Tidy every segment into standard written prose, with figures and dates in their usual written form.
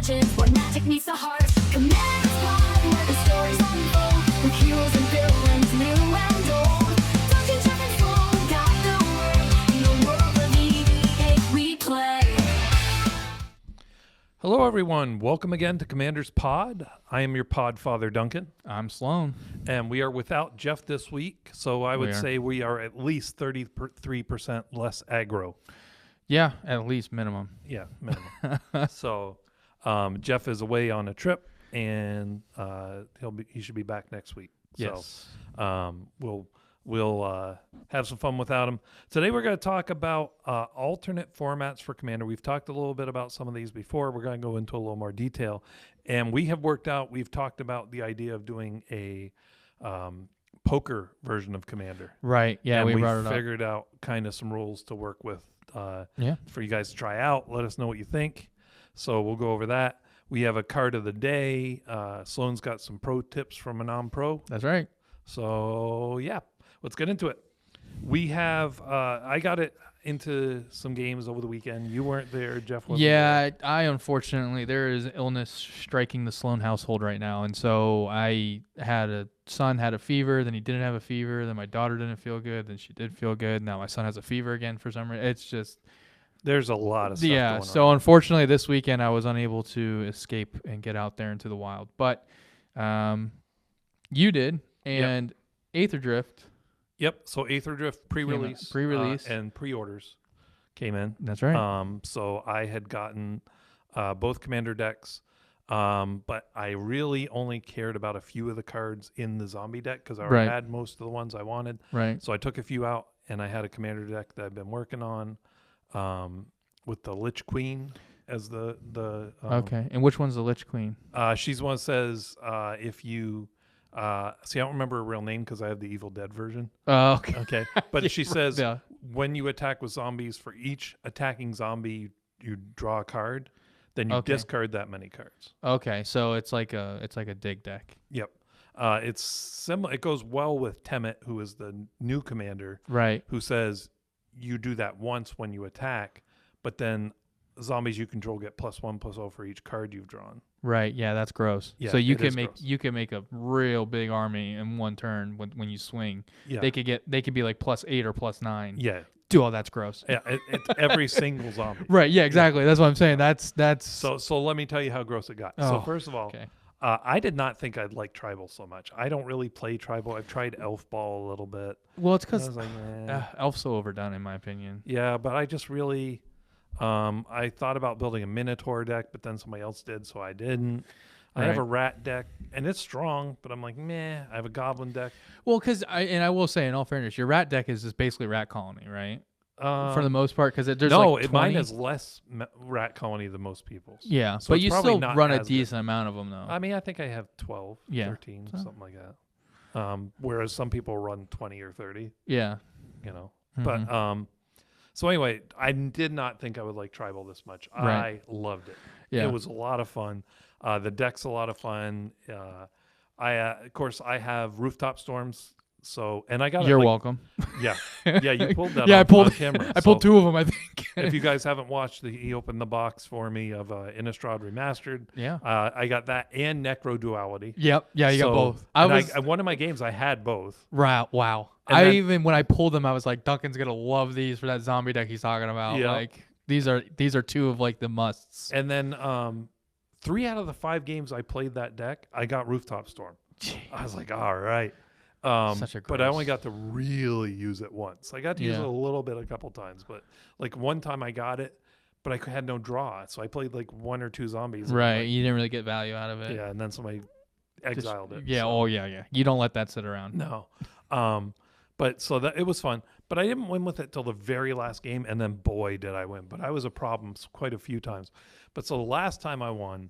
legends where magic meets the heart. Commander's Pod, where the stories unfold, with heroes and villains new and old. Duncan, Jeff, and Sloan got the word. In the world of EV8 we play. Hello, everyone. Welcome again to Commander's Pod. I am your pod father, Duncan. I'm Sloan. And we are without Jeff this week, so I would say we are at least 33% less aggro. Yeah, at least minimum. Yeah, minimum. So Jeff is away on a trip, and he should be back next week. Yes. So we'll have some fun without him. Today we're going to talk about alternate formats for Commander. We've talked a little bit about some of these before. We're going to go into a little more detail. And we've talked about the idea of doing a poker version of Commander. Right. Yeah, and we brought it figured out kind of some rules to work with for you guys to try out. Let us know what you think. So we'll go over that. We have a card of the day. Sloan's got some pro tips from a non-pro. That's right. So, yeah. Let's get into it. We have, I got it into some games over the weekend. You weren't there, Jeff wasn't there. I unfortunately, there is illness striking the Sloan household right now. And so I had a son had a fever, then he didn't have a fever, then my daughter didn't feel good, then she did feel good. Now my son has a fever again for some reason. It's just... There's a lot of stuff going on. So unfortunately this weekend I was unable to escape and get out there into the wild. But you did, and Aether Drift... Yep. So Aether Drift pre-release, and pre-orders came in. That's right. So I had gotten both Commander decks, but I really only cared about a few of the cards in the zombie deck because I already had most of the ones I wanted. Right. So I took a few out, and I had a Commander deck that I've been working on with the Lich Queen as the okay. And which one's the Lich Queen? She's the one that says if you. See, I don't remember her real name because I have the Evil Dead version. Oh, okay. Okay. But she says when you attack with zombies, for each attacking zombie, you draw a card, then you discard that many cards. Okay, so it's like a dig deck. Yep. It's similar. It goes well with Temet, who is the new commander, right? Who says you do that once when you attack, but then zombies you control get +1/+0 for each card you've drawn. Right. Yeah, that's gross. Yeah, so you can make a real big army in one turn when you swing. Yeah. They could be like +8 or +9. Yeah. That's gross. Yeah, it's every single zombie. Right. Yeah. Exactly. Yeah. That's what I'm saying. That's. So let me tell you how gross it got. So first of all, I did not think I'd like tribal so much. I don't really play tribal. I've tried elf ball a little bit. Well, it's because like, elf's so overdone in my opinion. Yeah, but I just really. I thought about building a Minotaur deck, but then somebody else did, so I didn't. I have a rat deck, and it's strong, but I'm like, meh. I have a goblin deck. Well, because I will say, in all fairness, your rat deck is just basically rat colony, right? For the most part, because there's like 20. Mine is less rat colony than most people's. Yeah, so but you still run a decent amount of them, though. I mean, I think I have 12, 13, something like that. Whereas some people run 20 or 30. Yeah. You know, but so anyway, I did not think I would like tribal this much. I loved it. Yeah. It was a lot of fun. The deck's a lot of fun. Of course, I have rooftop storms. So, and I got You're welcome. Yeah, you pulled that. I pulled on camera. I pulled two of them, I think. If you guys haven't watched, he opened the box for me of Innistrad Remastered. Yeah. I got that and Necro Duality. Yep. Yeah, you got both. I one of my games, I had both. Right. Wow. When I pulled them, I was like, Duncan's gonna love these for that zombie deck he's talking about. Yeah. Like these are two of like the musts. And then 3 out of the 5 games I played that deck, I got Rooftop Storm. Jeez. I was like, all right. But I only got to really use it once. I got to use it a little bit a couple times, but like one time I got it, but I had no draw, so I played like 1 or 2 zombies. Right, you didn't really get value out of it. Yeah, and then somebody exiled it. Yeah, so. Yeah. You don't let that sit around. No. But so that it was fun, but I didn't win with it till the very last game, and then boy did I win. But I was a problem quite a few times. But so the last time I won,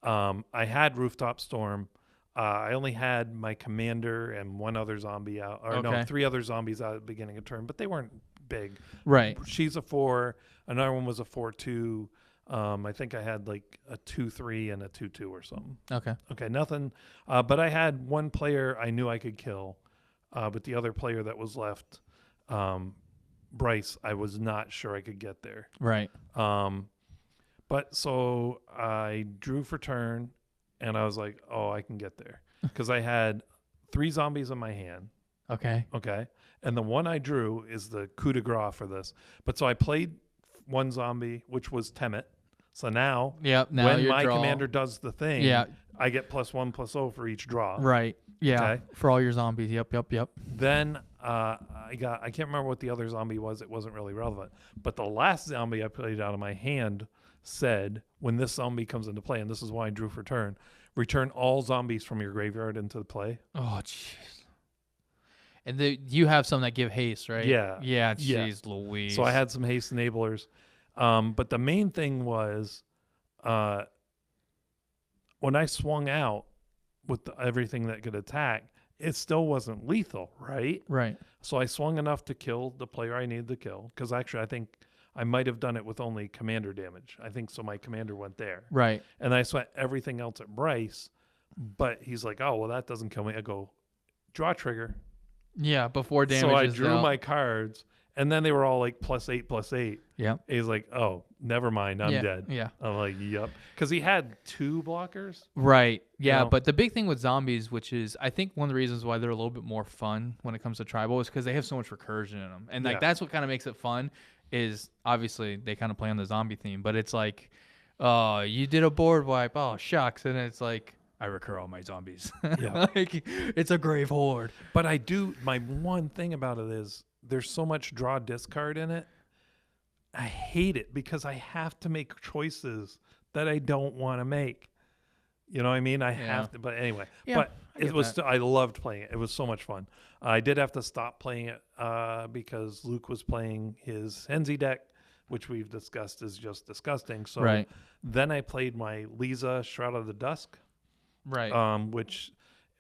I had Rooftop Storm. I only had my commander and 1 other zombie out, or no, 3 other zombies out at the beginning of turn, but they weren't big. Right. She's a 4. Another one was a 4/2. I think I had like a 2/3 and a 2/2 or something. Okay, nothing. But I had 1 player I knew I could kill, but the other player that was left, Bryce, I was not sure I could get there. Right. But But so I drew for turn, and I was like, oh, I can get there. Because I had 3 zombies in my hand. Okay. Okay. And the one I drew is the coup de grace for this. But so I played 1 zombie, which was Temet. So now, Yep. Now when your my draw. commander does the thing, Yeah. I get +1/+0 for each draw. Right. Yeah. Okay. For all your zombies. Yep. Then I can't remember what the other zombie was. It wasn't really relevant. But the last zombie I played out of my hand said, when this zombie comes into play, and this is why I drew for turn, return all zombies from your graveyard into the play. Oh, jeez. And you have some that give haste, right? Yeah. Yeah. Yeah. Jeez Louise. So I had some haste enablers. But the main thing was when I swung out with everything that could attack, it still wasn't lethal, right? Right. So I swung enough to kill the player I needed to kill. Because actually, I think I might have done it with only commander damage. I think so. My commander went there. Right. And I sweat everything else at Bryce. But he's like, oh, well, that doesn't kill me. I go, draw trigger. Yeah. Before damage. So I is drew dealt. my cards. And then they were all like +8/+8. Yep. He's like, oh, never mind. I'm Yeah, dead. yeah. I'm like, yep. Because he had 2 blockers. Right. Yeah. know? But the big thing with zombies, which is I think one of the reasons why they're a little bit more fun when it comes to tribal, is because they have so much recursion in them, and like Yeah. that's what kind of makes it fun. Is obviously they kind of play on the zombie theme, but it's like, oh, you did a board wipe. Oh, shucks, and it's like I recur all my zombies. Yeah. Like it's a grave horde. But I do, my one thing about it is there's so much draw discard in it. I hate it because I have to make choices that I don't want to make. You know what I mean? I have to, but anyway. Yeah, But I it get was, that. still, I loved playing it. It was so much fun. I did have to stop playing it because Luke was playing his Henzi deck, which we've discussed is just disgusting. So Right. then I played my Lisa Shroud of the Dusk, Right. which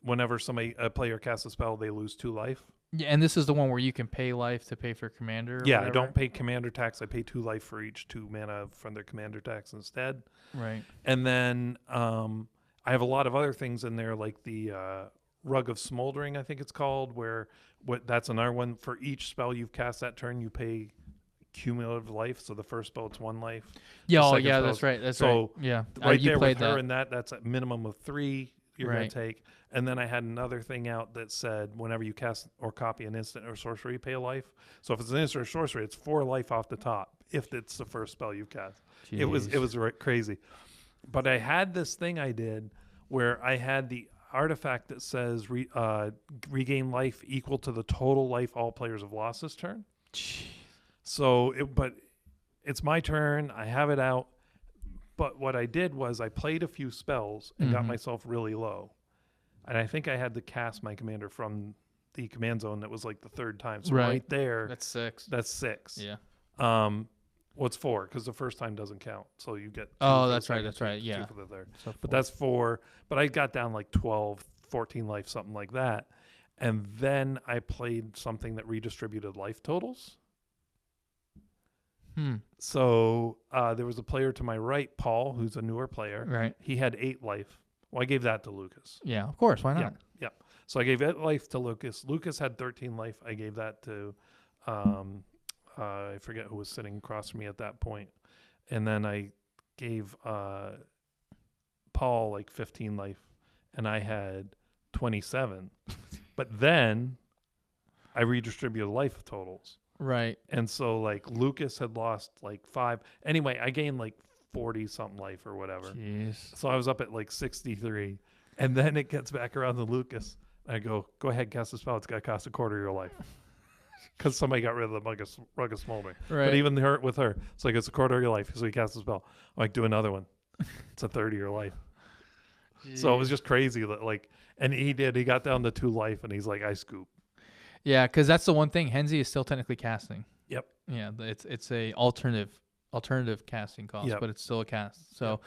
whenever a player casts a spell, they lose 2 life. Yeah, and this is the one where you can pay life to pay for commander. Or Yeah, I whatever? don't pay commander tax. I pay 2 life for each 2 mana from their commander tax instead. Right. And then I have a lot of other things in there, like the Rug of Smoldering, I think it's called, where that's another one. For each spell you've cast that turn, you pay cumulative life. So the first spell, it's 1 life. Yeah. The Oh, second yeah. spell That's is- right. That's so right. Yeah. Right you there played with her that. and that's a minimum of 3 you're going Right. to take. And then I had another thing out that said whenever you cast or copy an instant or sorcery, you pay a life. So if it's an instant or sorcery, it's 4 life off the top if it's the first spell you cast. It was crazy. But I had this thing I did where I had the artifact that says regain life equal to the total life all players have lost this turn. So but it's my turn. I have it out. But what I did was I played a few spells and got myself really low. And I think I had to cast my commander from the command zone. That was like the 3rd time. So right there, That's 6. that's 6. Yeah. Well, it's 4 because the first time doesn't count. So you get 2 Oh, for the that's right, second, that's right, 2 yeah. for the third. So But that's 4. But I got down like 12, 14 life, something like that. And then I played something that redistributed life totals. So there was a player to my right, Paul, who's a newer player. Right. He had 8 life. Well, I gave that to Lucas. Yeah. Of course. Why not? Yeah, yeah. So I gave 8 life to Lucas. Lucas had 13 life. I gave that to, I forget who was sitting across from me at that point. And then I gave Paul like 15 life, and I had 27. But then I redistributed life totals. Right. And so like Lucas had lost like 5. Anyway, I gained like 40 something life or whatever. Jeez. So I was up at like 63. And then it gets back around to Lucas. I go ahead, cast a spell. It's got to cost a quarter of your life. Because somebody got rid of the rug of smoldering. Right. But even with her, it's like it's a quarter of your life. So he casts a spell. I'm like, do another one. It's a third of your life. So it was just crazy. That like, and he got down to 2 life and he's like, I scoop. Yeah, because that's the one thing. Henzi is still technically casting. Yep. Yeah, it's a alternative casting cost, Yep. but it's still a cast. So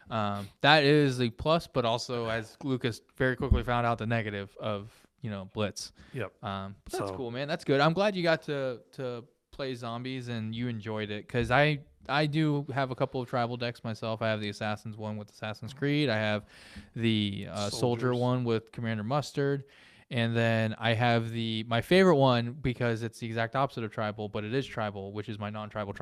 that is the plus, but also as Lucas very quickly found out, the negative of Blitz. Yep. But that's So- cool, man. That's good. I'm glad you got to play zombies and you enjoyed it, because I do have a couple of tribal decks myself. I have the Assassins one with Assassin's Creed. I have the Soldier Soldiers. one with Commander Mustard. And then I have my favorite one, because it's the exact opposite of tribal, but it is tribal, which is my non-tribal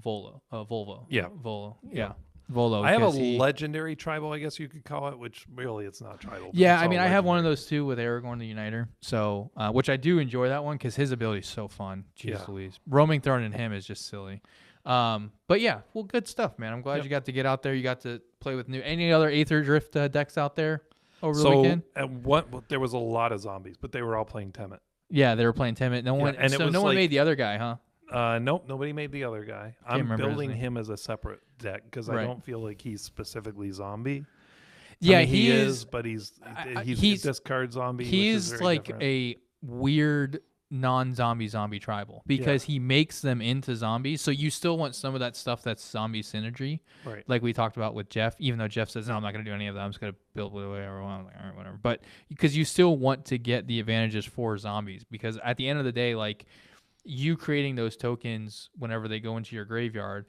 Volvo. Yeah. Volo. Yeah. Volo. I have a 'cause he- legendary tribal, I guess you could call it, which really it's not tribal. but Yeah, it's I all mean, I have one of legendary. those too with Aragorn the Uniter. So, which I do enjoy that one because his ability is so fun. Jeez Yeah. Louise. Roaming Throne and him is just silly. But yeah, well, good stuff, man. I'm glad Yep. you got to get out there. You got to play with any other Aether Drift decks out there over the So weekend? there was a lot of zombies, but they were all playing Temet. Yeah, they were playing Temet. No one, and it so was no one like- made the other guy, huh? Nope, nobody made the other guy. I'm remember his building name. him as a separate deck because I Right. don't feel like he's specifically zombie. Yeah, I mean, he is. but he's he's- a discard zombie. which is He's very like different. a weird non-zombie tribal because he makes them into zombies. So you still want some of that stuff that's zombie synergy, right. like we talked about with Jeff. Even though Jeff says, "No, I'm not going to do any of that. I'm just going to build whatever I want." I'm like, all right, whatever. But because you still want to get the advantages for zombies, because at the end of the day, like you creating those tokens whenever they go into your graveyard,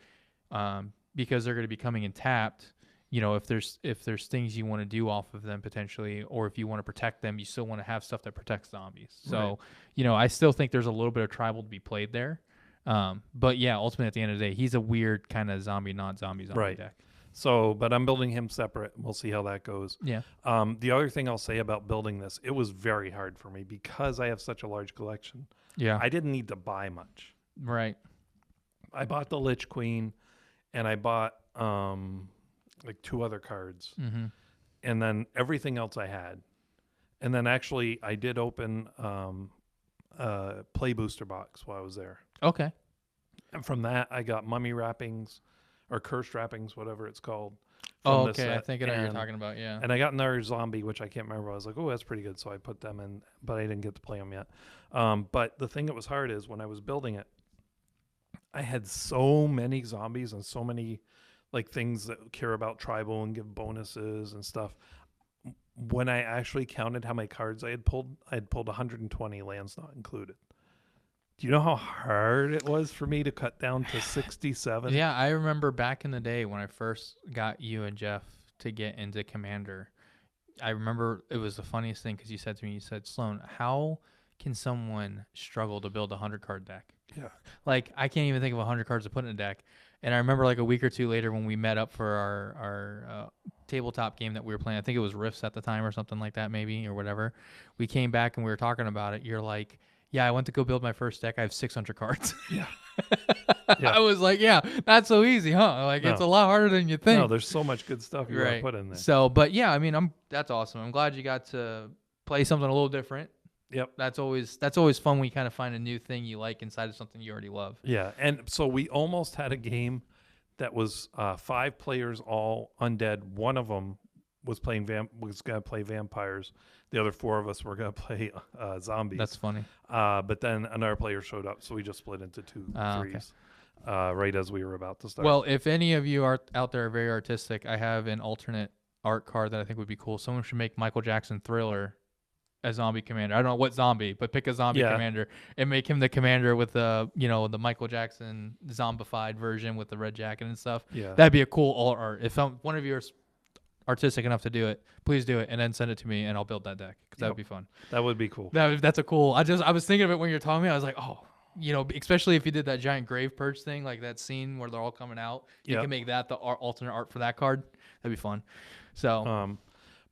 because they're going to be coming in tapped. You know, if there's things you want to do off of them potentially, or if you want to protect them, you still want to have stuff that protects zombies. So, Right. you know, I still think there's a little bit of tribal to be played there. But yeah, ultimately at the end of the day, he's a weird kind of zombie Right. deck. So, but I'm building him separate. We'll see how that goes. Yeah. The other thing I'll say about building this, it was very hard for me because I have such a large collection. Yeah. I didn't need to buy much. Right. I bought the Lich Queen, and I bought like 2 other cards, Mm-hmm. and then everything else I had. And then actually, I did open play booster box while I was there. Okay. And from that, I got mummy wrappings or cursed wrappings, whatever it's called. Oh, from this okay. I set. think I know what you're And- talking about. Yeah. And I got another zombie, which I can't remember. I was like, oh, that's pretty good. So I put them in, but I didn't get to play them yet. But the thing that was hard is when I was building it, I had so many zombies and so many like things that care about tribal and give bonuses and stuff. When I actually counted how many cards I had pulled 120 lands not included. Do you know how hard it was for me to cut down to 67? Yeah, I remember back in the day when I first got you and Jeff to get into Commander. I remember it was the funniest thing because you said to me, you said, Sloan, how can someone struggle to build a 100-card deck? Yeah. Like, I can't even think of 100 cards to put in a deck. And I remember like a week or two later when we met up for our tabletop game that we were playing, I think it was Rifts at the time or something like that maybe, or whatever. We came back and we were talking about it. You're like, yeah, I went to go build my first deck. I have 600 cards. Yeah. I was like, yeah, that's so easy, huh? Like, it's a No. lot harder than you think. No, there's so much good stuff you want to put in there. So, but yeah, I mean, that's awesome. I'm glad you got to play something a little different. Yep. That's always fun when you kind of find a new thing you like inside of something you already love. Yeah, and so we almost had a game that was 5 players, all undead. One of them was playing was going to play vampires. The other 4 of us were going to play zombies. That's funny. But then another player showed up, so we just split into 2 Okay. threes right as we were about to start. Well, if any of you are out there very artistic, I have an alternate art card that I think would be cool. Someone should make Michael Jackson Thriller a zombie commander. I don't know what zombie, but pick a zombie commander and make him the commander with the the Michael Jackson zombified version with the red jacket and stuff. Yeah. That'd be a cool alt art. If one of you is artistic enough to do it, please do it and then send it to me and I'll build that deck because that would be fun. That would be cool. That's a cool. I was thinking of it when you were talking to me. I was like, oh, especially if you did that giant grave purge thing, like that scene where they're all coming out. You can make that the alternate art for that card. That'd be fun. So,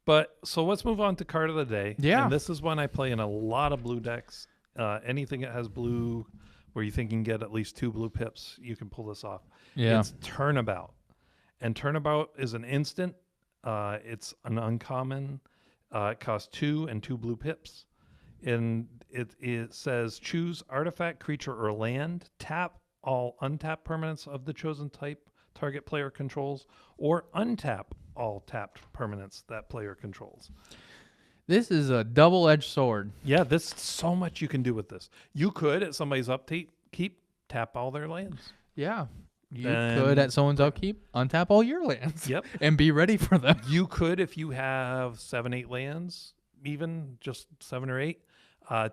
But so let's move on to card of the day. Yeah. And this is one I play in a lot of blue decks. Anything that has blue, where you think you can get at least 2 blue pips, you can pull this off. Yeah. It's Turnabout. And Turnabout is an instant. It's an uncommon. It costs 2 and 2 blue pips. And it says choose artifact, creature, or land. Tap all untapped permanents of the chosen type target player controls, or untap all tapped permanents that player controls. this is a double-edged sword. Yeah, there's so much you can do with this. You could, at somebody's upkeep, tap all their lands. Yeah. You Then- could, at someone's upkeep, untap all your lands. Yep. And be ready for them. You could, if you have 7, 8 lands, even just 7 or 8,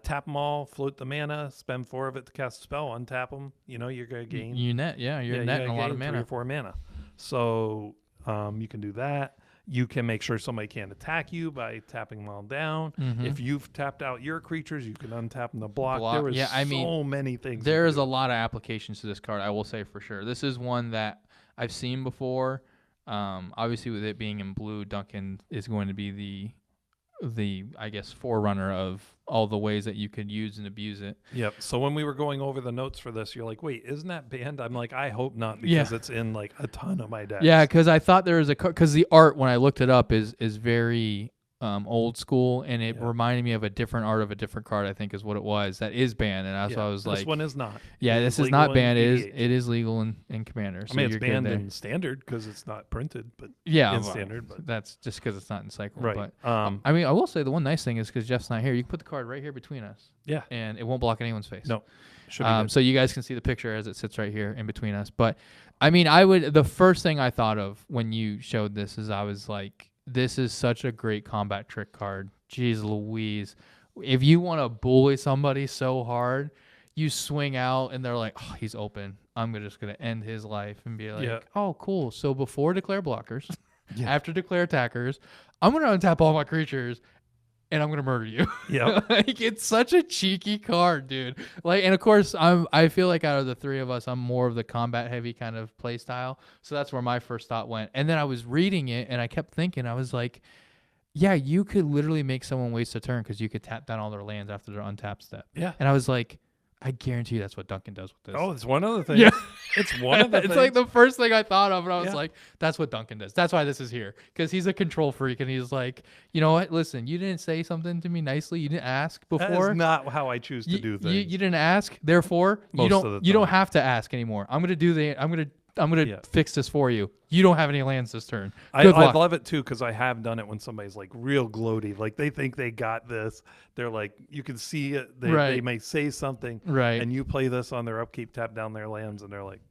tap them all, float the mana, spend 4 of it to cast a spell, untap them. You're going to gain. You're netting a lot of 3 or mana. 4 mana. So you can do that. You can make sure somebody can't attack you by tapping them all down. Mhm. If you've tapped out your creatures, you can untap them to block. Block. There was Yeah, I mean, so many things. There you is could a do. lot of applications to this card, I will say for sure. This is one that I've seen before. Obviously, with it being in blue, Duncan is going to be the I guess forerunner of all the ways that you could use and abuse it. Yep. So when we were going over the notes for this, you're like, wait, isn't that banned? I'm like, I hope not, because it's in like a ton of my decks. Yeah, because I thought there was because the art when I looked it up is very old school, and it reminded me of a different art of a different card. I think is what it was that is banned, and that's why I was like, this one is not. Yeah, this is not banned. It is legal in Commander. I mean, it's banned in Standard because it's not printed, but in Standard. But that's just because it's not in Cycle. Right. But I mean, I will say the one nice thing is because Jeff's not here, you can put the card right here between us. Yeah. And it won't block anyone's face. No. Should be good. So you guys can see the picture as it sits right here in between us. But I mean, the first thing I thought of when you showed this is I was like, this is such a great combat trick card. Jeez Louise. If you want to bully somebody so hard, you swing out and they're like, oh, he's open. I'm just going to end his life and be like, oh, cool. So before declare blockers, after declare attackers, I'm going to untap all my creatures and I'm going to murder you. Yeah. Like, it's such a cheeky card, dude. Like, and of course, I feel like out of the three of us, I'm more of the combat heavy kind of play style. So that's where my first thought went. And then I was reading it and I kept thinking, I was like, yeah, you could literally make someone waste a turn because you could tap down all their lands after their untap step. Yeah. And I was like, I guarantee you that's what Duncan does with this. Oh, it's one of the things. Yeah. It's one of the things. It's like the first thing I thought of, and I was like, that's what Duncan does. That's why this is here. Because he's a control freak, and he's like, you know what? Listen, you didn't say something to me nicely. You didn't ask before. That is not how I choose to do things. You didn't ask. Therefore, you don't have to ask anymore. I'm gonna fix this for you. You don't have any lands this turn. I love it too because I have done it when somebody's like real gloaty, like they think they got this. They're like, you can see it. They may say something, and you play this on their upkeep, tap down their lands, and they're like,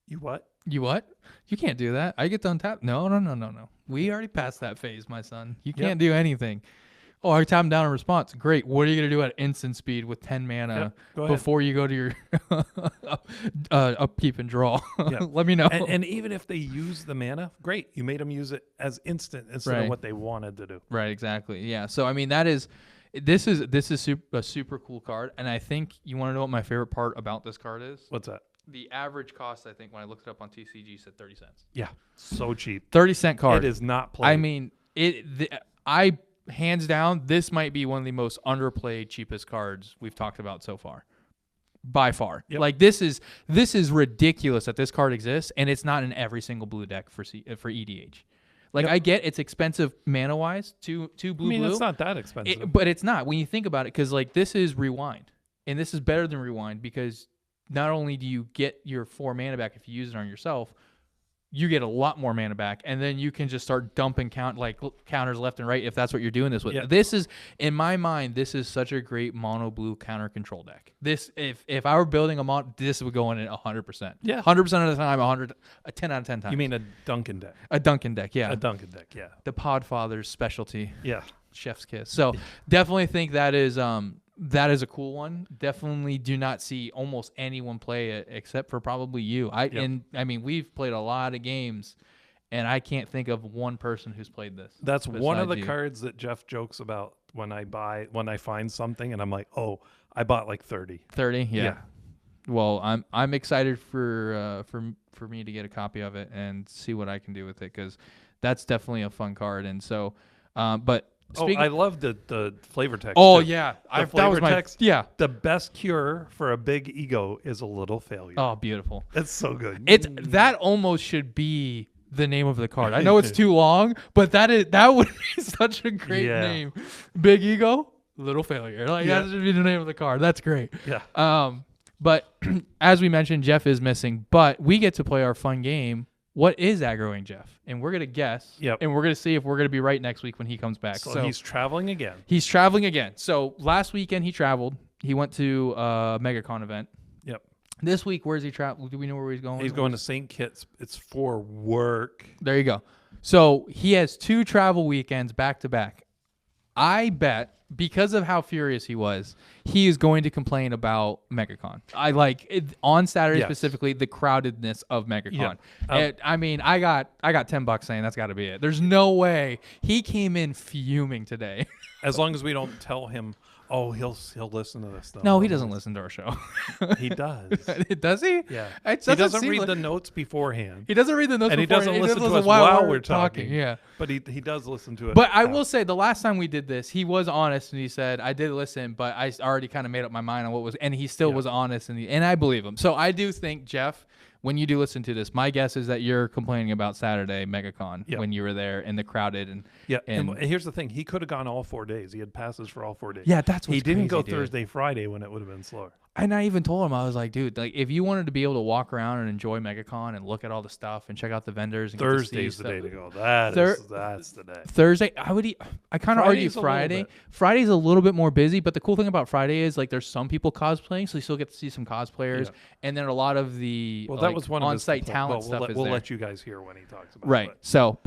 "You what? You what? You can't do that. I get to untap. No. We already passed that phase, my son. You can't do anything." Oh, I tap him down in response. Great. What are you going to do at instant speed with 10 mana before you go to your upkeep and draw? Let me know. And even if they use the mana, great. You made them use it as instant instead of what they wanted to do. Right, exactly. Yeah. So, I mean, this is a super cool card. And I think you want to know what my favorite part about this card is? What's that? The average cost, I think, when I looked it up on TCG, said 30 cents. Yeah. So cheap. 30-cent card. It is not played. I mean, hands down, this might be one of the most underplayed, cheapest cards we've talked about so far, by far. Yep. Like this is ridiculous that this card exists, and it's not in every single blue deck for EDH. Like I get it's expensive mana wise, two blue. I mean, it's not that expensive, but it's not when you think about it, because like this is Rewind, and this is better than Rewind because not only do you get your 4 mana back if you use it on yourself, you get a lot more mana back, and then you can just start dumping counters left and right if that's what you're doing this with. Yeah. This is, in my mind, this is such a great mono blue counter control deck. This, if I were building a mono, this would go in at 100%. Yeah, 100% of the time, 10 out of 10 times. You mean a Duncan deck? A Duncan deck, yeah. A Duncan deck, yeah. The Podfather's specialty. Yeah. Chef's kiss. So definitely think that is a cool one. Definitely do not see almost anyone play it except for probably you. And I mean, we've played a lot of games, and I can't think of one person who's played this. That's one of the cards that Jeff jokes about when I find something, and I'm like, oh, I bought like 30. 30, yeah. Well, I'm excited for me to get a copy of it and see what I can do with it, because that's definitely a fun card. And so, but. I love the flavor text. Oh, too. yeah. The flavor text. Yeah. The best cure for a big ego is a little failure. Oh, beautiful. It's so good. That almost should be the name of the card. I know it's too long, but that would be such a great name. Big ego, little failure. Like that should be the name of the card. That's great. Yeah. But as we mentioned, Jeff is missing, but we get to play our fun game. What is aggroing Jeff? And we're going to guess. Yep. And we're going to see if we're going to be right next week when he comes back. So he's traveling again. He's traveling again. So last weekend he traveled. He went to a MegaCon event. Yep. This week, where's he traveling? Do we know where he's going? He's going to St. Kitts. It's for work. There you go. So he has 2 travel weekends back to back. I bet, because of how furious he was, he is going to complain about MegaCon. I like it, on Saturday specifically, the crowdedness of MegaCon. I mean, I got $10 saying that's got to be it. There's no way he came in fuming today. As long as we don't tell him, Oh, he'll listen to this stuff. No, he doesn't listen to our show. He does. Does he? Yeah. It He doesn't seem read like- the notes beforehand. He doesn't read the notes And he beforehand. doesn't listen to us while while we're talking. Yeah. But he does listen to it. But I will say the last time we did this, he was honest and he said, I did listen, but I already kind of made up my mind on what was, and he still was honest, and I believe him. So I do think, Jeff, when you do listen to this, my guess is that you're complaining about Saturday MegaCon when you were there and the crowded and and here's the thing: he could have gone all 4 days. He had passes for all 4 days. yeah, that's what's he didn't go crazy, dude. Thursday, Friday when it would have been slower. And I even told him, I was like, dude, like if you wanted to be able to walk around and enjoy MegaCon and look at all the stuff and check out the vendors, and Thursday's the day to go. That's the day. Thursday, I kind of argue Friday's a little Friday. bit. Friday's a little bit more busy, but the cool thing about Friday is like there's some people cosplaying, so you still get to see some cosplayers, and then a lot of the Well, that was one of his on-site complaints. talent Well, stuff is we'll there. let you guys hear when he talks about Right. it. So,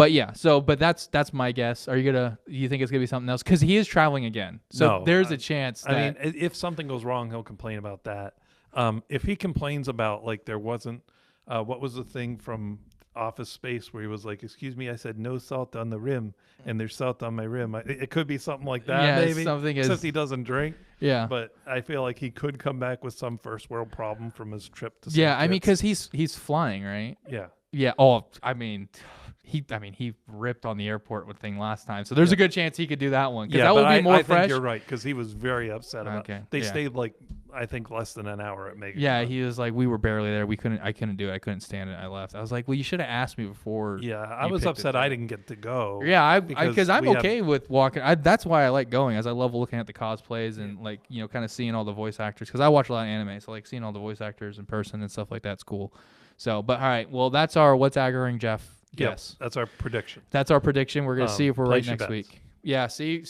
but that's my guess. Are you you think it's gonna be something else? Because he is traveling again, so No, there's a chance. I That, mean, if something goes wrong, he'll complain about that. If he complains about like there wasn't, what was the thing from Office Space where he was like, "Excuse me, I said no salt on the rim, and there's salt on my rim." It could be something like that, Yeah, maybe. something since is- he doesn't drink. yeah, But I feel like he could come back with some first world problem from his trip to. yeah. St. I mean, Kitts. because he's flying, right? yeah. Yeah. Oh, I mean, he ripped on the airport with thing last time, so there's a good chance he could do that one. Because that but would be more I fresh. think you're right because he was very upset about. Okay, They yeah. stayed like I think less than an hour at Mega. Yeah, he was like, we were barely there. I couldn't do it. I couldn't stand it. I left. I was like, well, you should have asked me before. Yeah, I you was picked it upset up. I didn't get to go. Yeah, because because I'm we had- okay with walking. That's why I like going, as I love looking at the cosplays and like kind of seeing all the voice actors. Because I watch a lot of anime, so like seeing all the voice actors in person and stuff like that's cool. So, but all right, well, that's our what's aggroing Jeff. Yep, Yes, that's our prediction. that's our prediction. We're gonna see if we're right place your next bets. week. Yeah, see,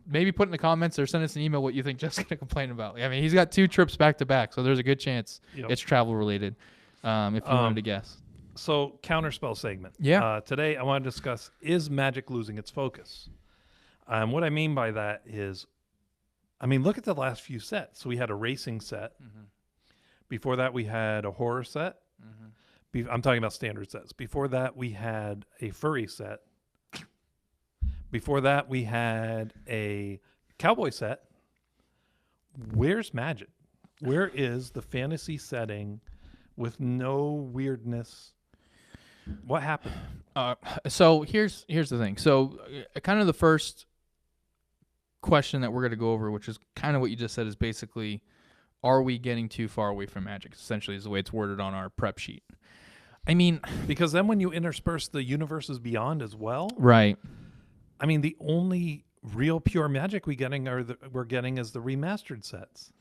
maybe put in the comments or send us an email what you think Jeff's gonna complain about. I mean, he's got 2 trips back to back, so there's a good chance Yep. it's travel related. If you wanted to guess. So counterspell segment. Yeah. Today I want to discuss: is Magic losing its focus? What I mean by that is, I mean look at the last few sets. We had a racing set. Before that we had a horror set. I'm talking about standard sets. Before that we had a furry set. Before that we had a cowboy set. Where's Magic? Where is the fantasy setting with no weirdness? What happened? So here's the thing. So kind of the first question that we're going to go over, which is kind of what you just said, is basically, are we getting too far away from Magic? Essentially is the way it's worded on our prep sheet. I mean, Because then when you intersperse the universes beyond as well, right. I mean, the only real pure Magic we're getting is the remastered sets.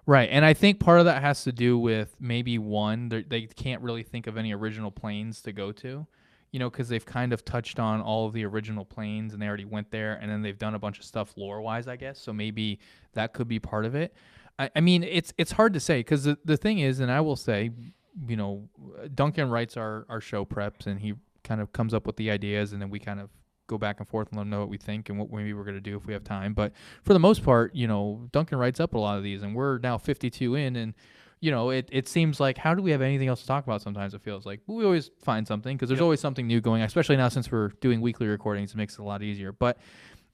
Right, and I think part of that has to do with maybe they can't really think of any original planes to go to, because they've kind of touched on all of the original planes and they already went there, and then they've done a bunch of stuff lore-wise, I guess. So maybe that could be part of it. I mean, it's hard to say because the thing is, and I will say, Duncan writes our show preps and he kind of comes up with the ideas, and then we kind of go back and forth and let him know what we think and what maybe we're going to do if we have time. But for the most part, Duncan writes up a lot of these, and we're now 52 in, and it seems like, how do we have anything else to talk about? Sometimes it feels like we always find something because there's always something new going, especially now since we're doing weekly recordings. It makes it a lot easier. But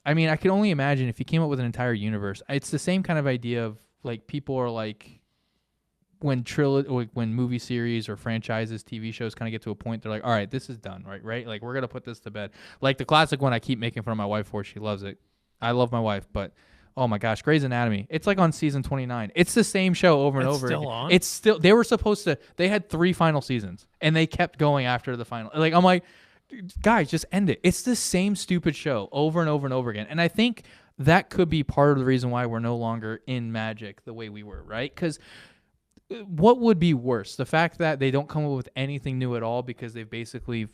I mean, I can only imagine if you came up with an entire universe, it's the same kind of idea of like people are like, when movie series or franchises, TV shows kind of get to a point, they're like, all right, this is done, right? Like, we're going to put this to bed. Like the classic one I keep making fun of my wife for. She loves it. I love my wife, but oh my gosh, Grey's Anatomy. It's like on season 29. It's the same show over and It's over. still again. on? It's still, they had 3 final seasons and they kept going after the final. Like, I'm like, guys, just end it. It's the same stupid show over and over and over again. And I think that could be part of the reason why we're no longer in Magic the way we were, right? Because what would be worse? The fact that they don't come up with anything new at all because they've basically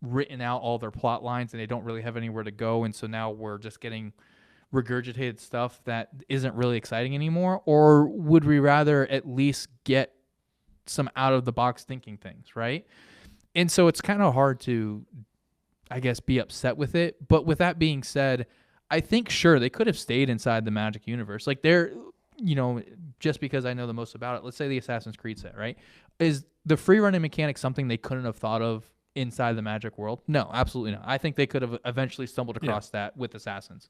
written out all their plot lines and they don't really have anywhere to go, and so now we're just getting regurgitated stuff that isn't really exciting anymore? Or would we rather at least get some out-of-the-box thinking things, right? And so it's kind of hard to, I guess, be upset with it. But with that being said, I think, sure, they could have stayed inside the Magic universe. Like, they're, just because I know the most about it, let's say the Assassin's Creed set, right? Is the free running mechanic something they couldn't have thought of inside the Magic world? No, absolutely not. I think they could have eventually stumbled across that with Assassins.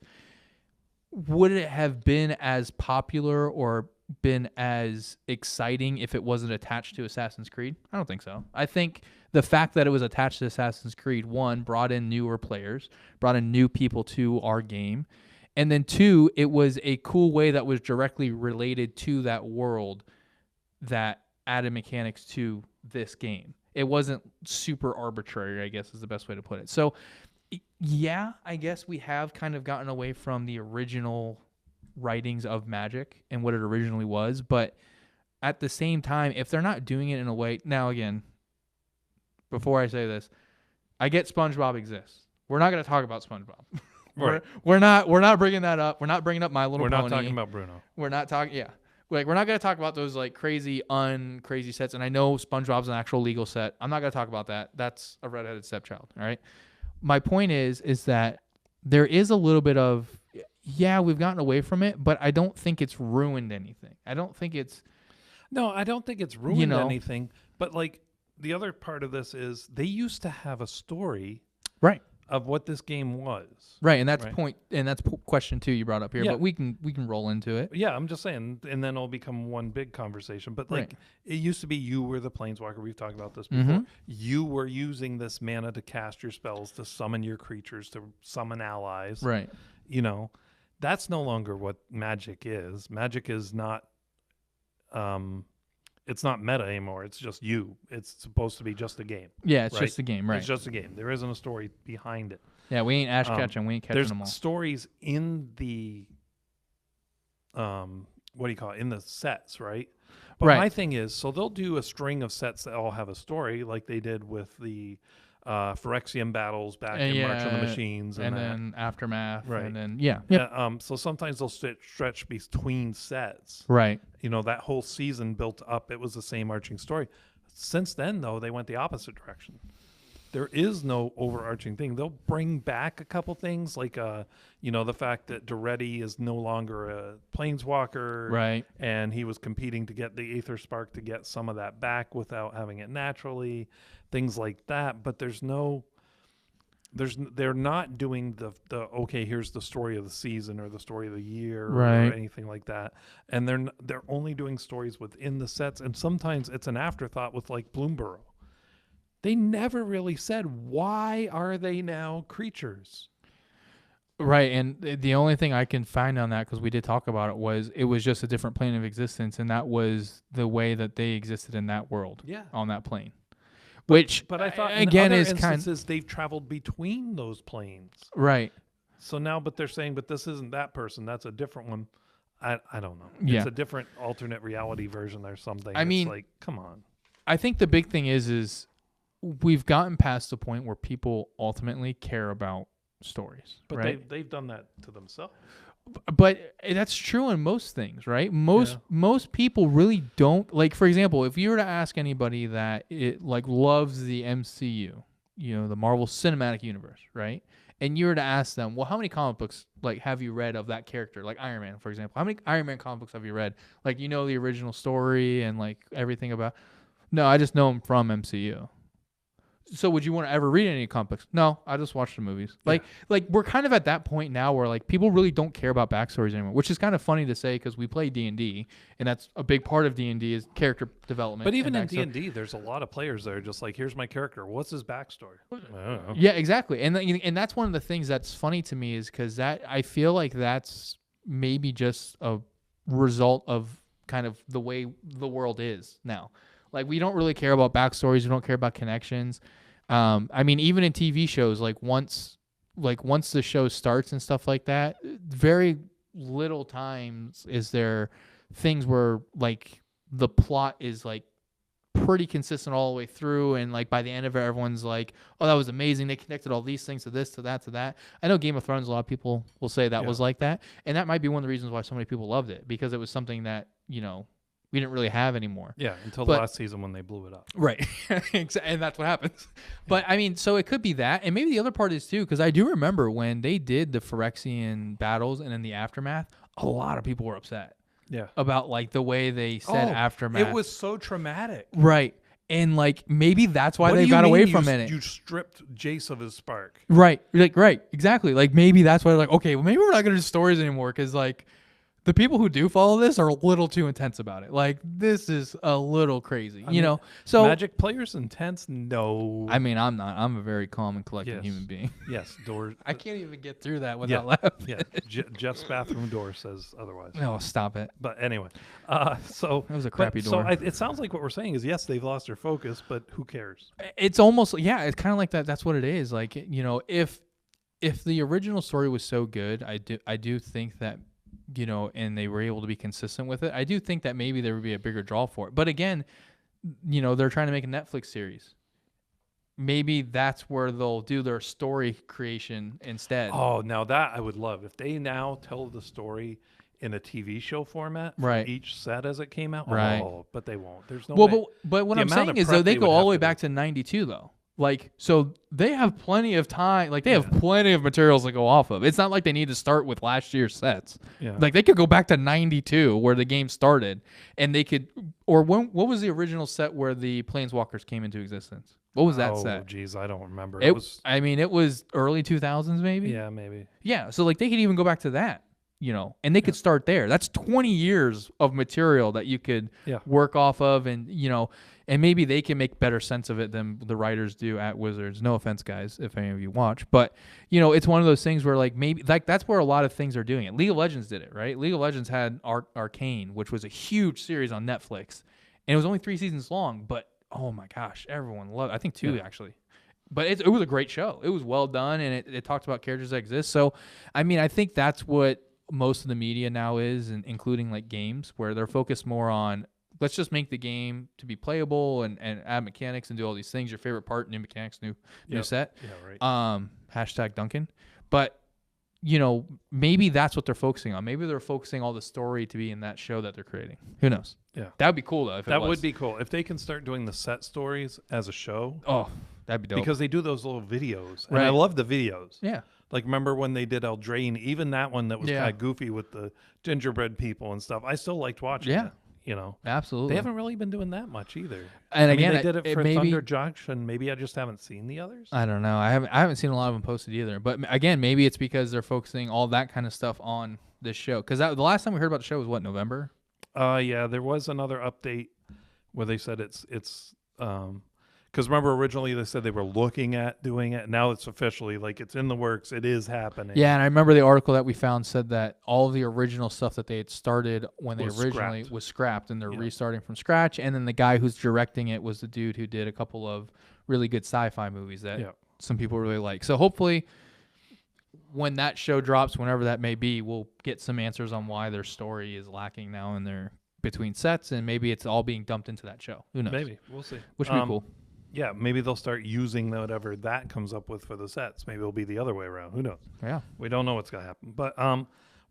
would it have been as popular or been as exciting if it wasn't attached to Assassin's Creed? I don't think so. I think the fact that it was attached to Assassin's Creed, one, brought in newer players, brought in new people to our game, and then two, it was a cool way that was directly related to that world that added mechanics to this game. It wasn't super arbitrary, I guess is the best way to put it. So, yeah, I guess we have kind of gotten away from the original writings of Magic and what it originally was, but at the same time, if they're not doing it in a way, now again, before I say this, I get SpongeBob exists. We're not going to talk about SpongeBob. Right. We're not bringing that up. We're not bringing up My Little We're Pony. not talking about Bruno. We're not talking. Yeah, like we're not going to talk about those like crazy, uncrazy sets. And I know SpongeBob's an actual legal set. I'm not going to talk about that. That's a redheaded stepchild. All right. My point is that there is a little bit of, yeah, we've gotten away from it, but I don't think it's ruined anything. I don't think it's. No, I don't think it's ruined anything. But like the other part of this is they used to have a story, right, of what this game was. Right, and that's right? point, and that's question 2 you brought up here. Yeah. But we can roll into it. Yeah, I'm just saying, and then it'll become one big conversation. But like, it used to be you were the planeswalker. We've talked about this before. You were using this mana to cast your spells, to summon your creatures, to summon allies. Right. You know, that's no longer what Magic is. Magic is not. It's not meta anymore. It's just you. It's supposed to be just a game. Yeah, it's right? just a game, right? It's just a game. There isn't a story behind it. Yeah, we ain't Ash catching. We ain't catching There's them all. stories in the what do you call it? In the sets, right? But Right. my thing is, so they'll do a string of sets that all have a story, like they did with the Phyrexian battles back in March of the Machines, and then Aftermath, Right. and then yep. So sometimes they'll stretch between sets. Right. You know, that whole season built up, it was the same arching story. Since then, though, they went the opposite direction. There is no overarching thing. They'll bring back a couple things, like the fact that Duretti is no longer a planeswalker, Right. And he was competing to get the Aether Spark to get some of that back without having it naturally, things like that. But they're not doing the okay, here's the story of the season or the story of the year Right. or anything like that. And they're only doing stories within the sets, and sometimes it's an afterthought with like Bloomborough. They never really said, why are they now creatures? Right, and the only thing I can find on that, because we did talk about it was just a different plane of existence, and that was the way that they existed in that world. Yeah. On that plane. Which, But I thought again, in is other kind instances they've traveled between those planes. right. So now, but they're saying, but this isn't that person. That's a different one. I don't know. Yeah. It's a different alternate reality version or something. I It's mean, like, come on. I think the big thing is we've gotten past the point where people ultimately care about stories. But right? they've done that to themselves. But that's true in most things, right? Most people really don't, like, for example, if you were to ask anybody that it like loves the MCU, the Marvel Cinematic Universe, right? And you were to ask them, well, how many comic books like have you read of that character, like Iron Man, for example? How many Iron Man comic books have you read? Like, the original story and like everything about. No, I just know him from MCU. So would you want to ever read any comic books? No, I just watch the movies. Like we're kind of at that point now where like people really don't care about backstories anymore, which is kind of funny to say because we play D&D, and that's a big part of D&D is character development. But even in backstory. D&D, there's a lot of players that are just like, here's my character. What's his backstory? I don't know. Yeah, exactly. And that's one of the things that's funny to me is because that I feel like that's maybe just a result of kind of the way the world is now. Like, we don't really care about backstories. We don't care about connections. I mean, even in TV shows, once the show starts and stuff like that, very little times is there things where like the plot is like pretty consistent all the way through, and like by the end of it, everyone's like, "Oh, that was amazing! They connected all these things to this, to that, to that." I know Game of Thrones, a lot of people will say that was like that, and that might be one of the reasons why so many people loved it, because it was something that we didn't really have anymore. Yeah, until the last season when they blew it up. Right. And that's what happens. But, I mean, so it could be that. And maybe the other part is, too, because I do remember when they did the Phyrexian battles and in the Aftermath, a lot of people were upset. Yeah. About, like, the way they said Aftermath. It was so traumatic. Right. And like maybe that's why What do they you got mean away from it. You stripped Jace of his spark. Right. Like right. Exactly. Like maybe that's why they're like, okay, well maybe we're not gonna do stories anymore because like the people who do follow this are a little too intense about it. Like this is a little crazy, I mean, So Magic players intense? No. I mean, I'm not. I'm a very calm and collected Yes. human being. Yes, door. I can't even get through that without laughing. Yeah, Jeff's bathroom door says otherwise. No, stop it. But anyway, so That was a crappy So door. it sounds like what we're saying is yes, they've lost their focus, but who cares? It's almost it's kind of like that. That's what it is. Like if the original story was so good, I do think that and they were able to be consistent with it. I do think that maybe there would be a bigger draw for it. But again, they're trying to make a Netflix series. Maybe that's where they'll do their story creation instead. Oh, now that I would love if they now tell the story in a TV show format for Right. each set as it came out. Right. Oh, but they won't. There's no Well, way. but what The I'm amount saying of is though prep they they go would all have the way to back do. to 92 though. Like so they have plenty of time. Like they have plenty of materials to go off of. It's not like they need to start with last year's sets. Yeah. Like they could go back to 92 where the game started, and they could. Or what was the original set where the Planeswalkers came into existence? What was that set? Oh, geez, I don't remember. It was. I mean, it was early 2000s maybe. Yeah, maybe. Yeah. So like they could even go back to that. And they could start there. That's 20 years of material that you could Yeah. work off of, and and maybe they can make better sense of it than the writers do at Wizards. No offense, guys, if any of you watch, but it's one of those things where like maybe like that's where a lot of things are doing it. League of Legends did it, right? League of Legends had Arcane, which was a huge series on Netflix, and it was only 3 seasons long, but oh my gosh, everyone loved it. I think 2 actually. But it was a great show. It was well done, and it talked about characters that exist. So, I mean, I think that's what most of the media now is, and including like games, where they're focused more on let's just make the game to be playable and add mechanics and do all these things. Your favorite part, new mechanics, new set. Yeah, right. Hashtag Duncan. But maybe that's what they're focusing on. Maybe they're focusing all the story to be in that show that they're creating. Who knows? Yeah. That would be cool though. If That it was. would be cool if they can start doing the set stories as a show. Oh, that'd be dope. Because they do those little videos, and Right. I love the videos. yeah. Like, remember when they did Eldraine? Even that one that was Yeah. kind of goofy with the gingerbread people and stuff. I still liked watching Yeah. it. Absolutely. They haven't really been doing that much either. And I mean, again, they did it for maybe, Thunder Junction. Maybe I just haven't seen the others. I don't know. I haven't seen a lot of them posted either. But again, maybe it's because they're focusing all that kind of stuff on this show. Because the last time we heard about the show was what, November? Yeah, there was another update where they said it's because remember originally they said they were looking at doing it. Now it's officially like it's in the works. It is happening. Yeah, and I remember the article that we found said that all of the original stuff that they had started when they Was originally scrapped. was scrapped, and they're Yeah. restarting from scratch. And then the guy who's directing it was the dude who did a couple of really good sci-fi movies that Yeah. some people really like. So hopefully, when that show drops, whenever that may be, we'll get some answers on why their story is lacking now in their between sets, and maybe it's all being dumped into that show. Who knows? Maybe we'll see. Which would be cool. Yeah, maybe they'll start using whatever that comes up with for the sets. Maybe it'll be the other way around. Who knows? Yeah. We don't know what's going to happen. But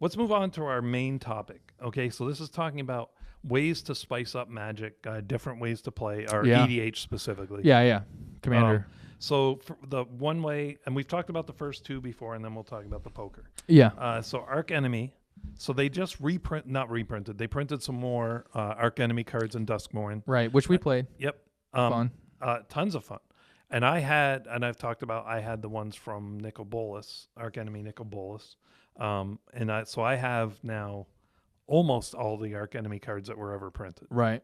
let's move on to our main topic. Okay, so this is talking about ways to spice up Magic, different ways to play, or Yeah. EDH specifically. Yeah. Commander. So for the one way, and we've talked about the first two before, and then we'll talk about the poker. Yeah. So Archenemy. So they just not reprinted. They printed some more Archenemy cards in Duskmourn. Right. Which we played. Yep. Fun. Tons of fun. And I've talked about, I had the ones from Nicol Bolas, Archenemy Nicol Bolas. So I have now almost all the Archenemy cards that were ever printed. Right.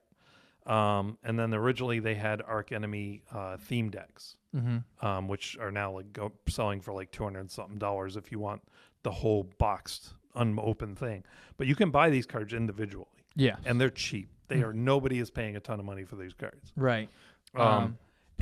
And then originally they had Archenemy theme decks, Mm-hmm. which are now like selling for like $200 and something if you want the whole boxed, unopened thing. But you can buy these cards individually, Yeah. and they're cheap. Nobody is paying a ton of money for these cards. Right.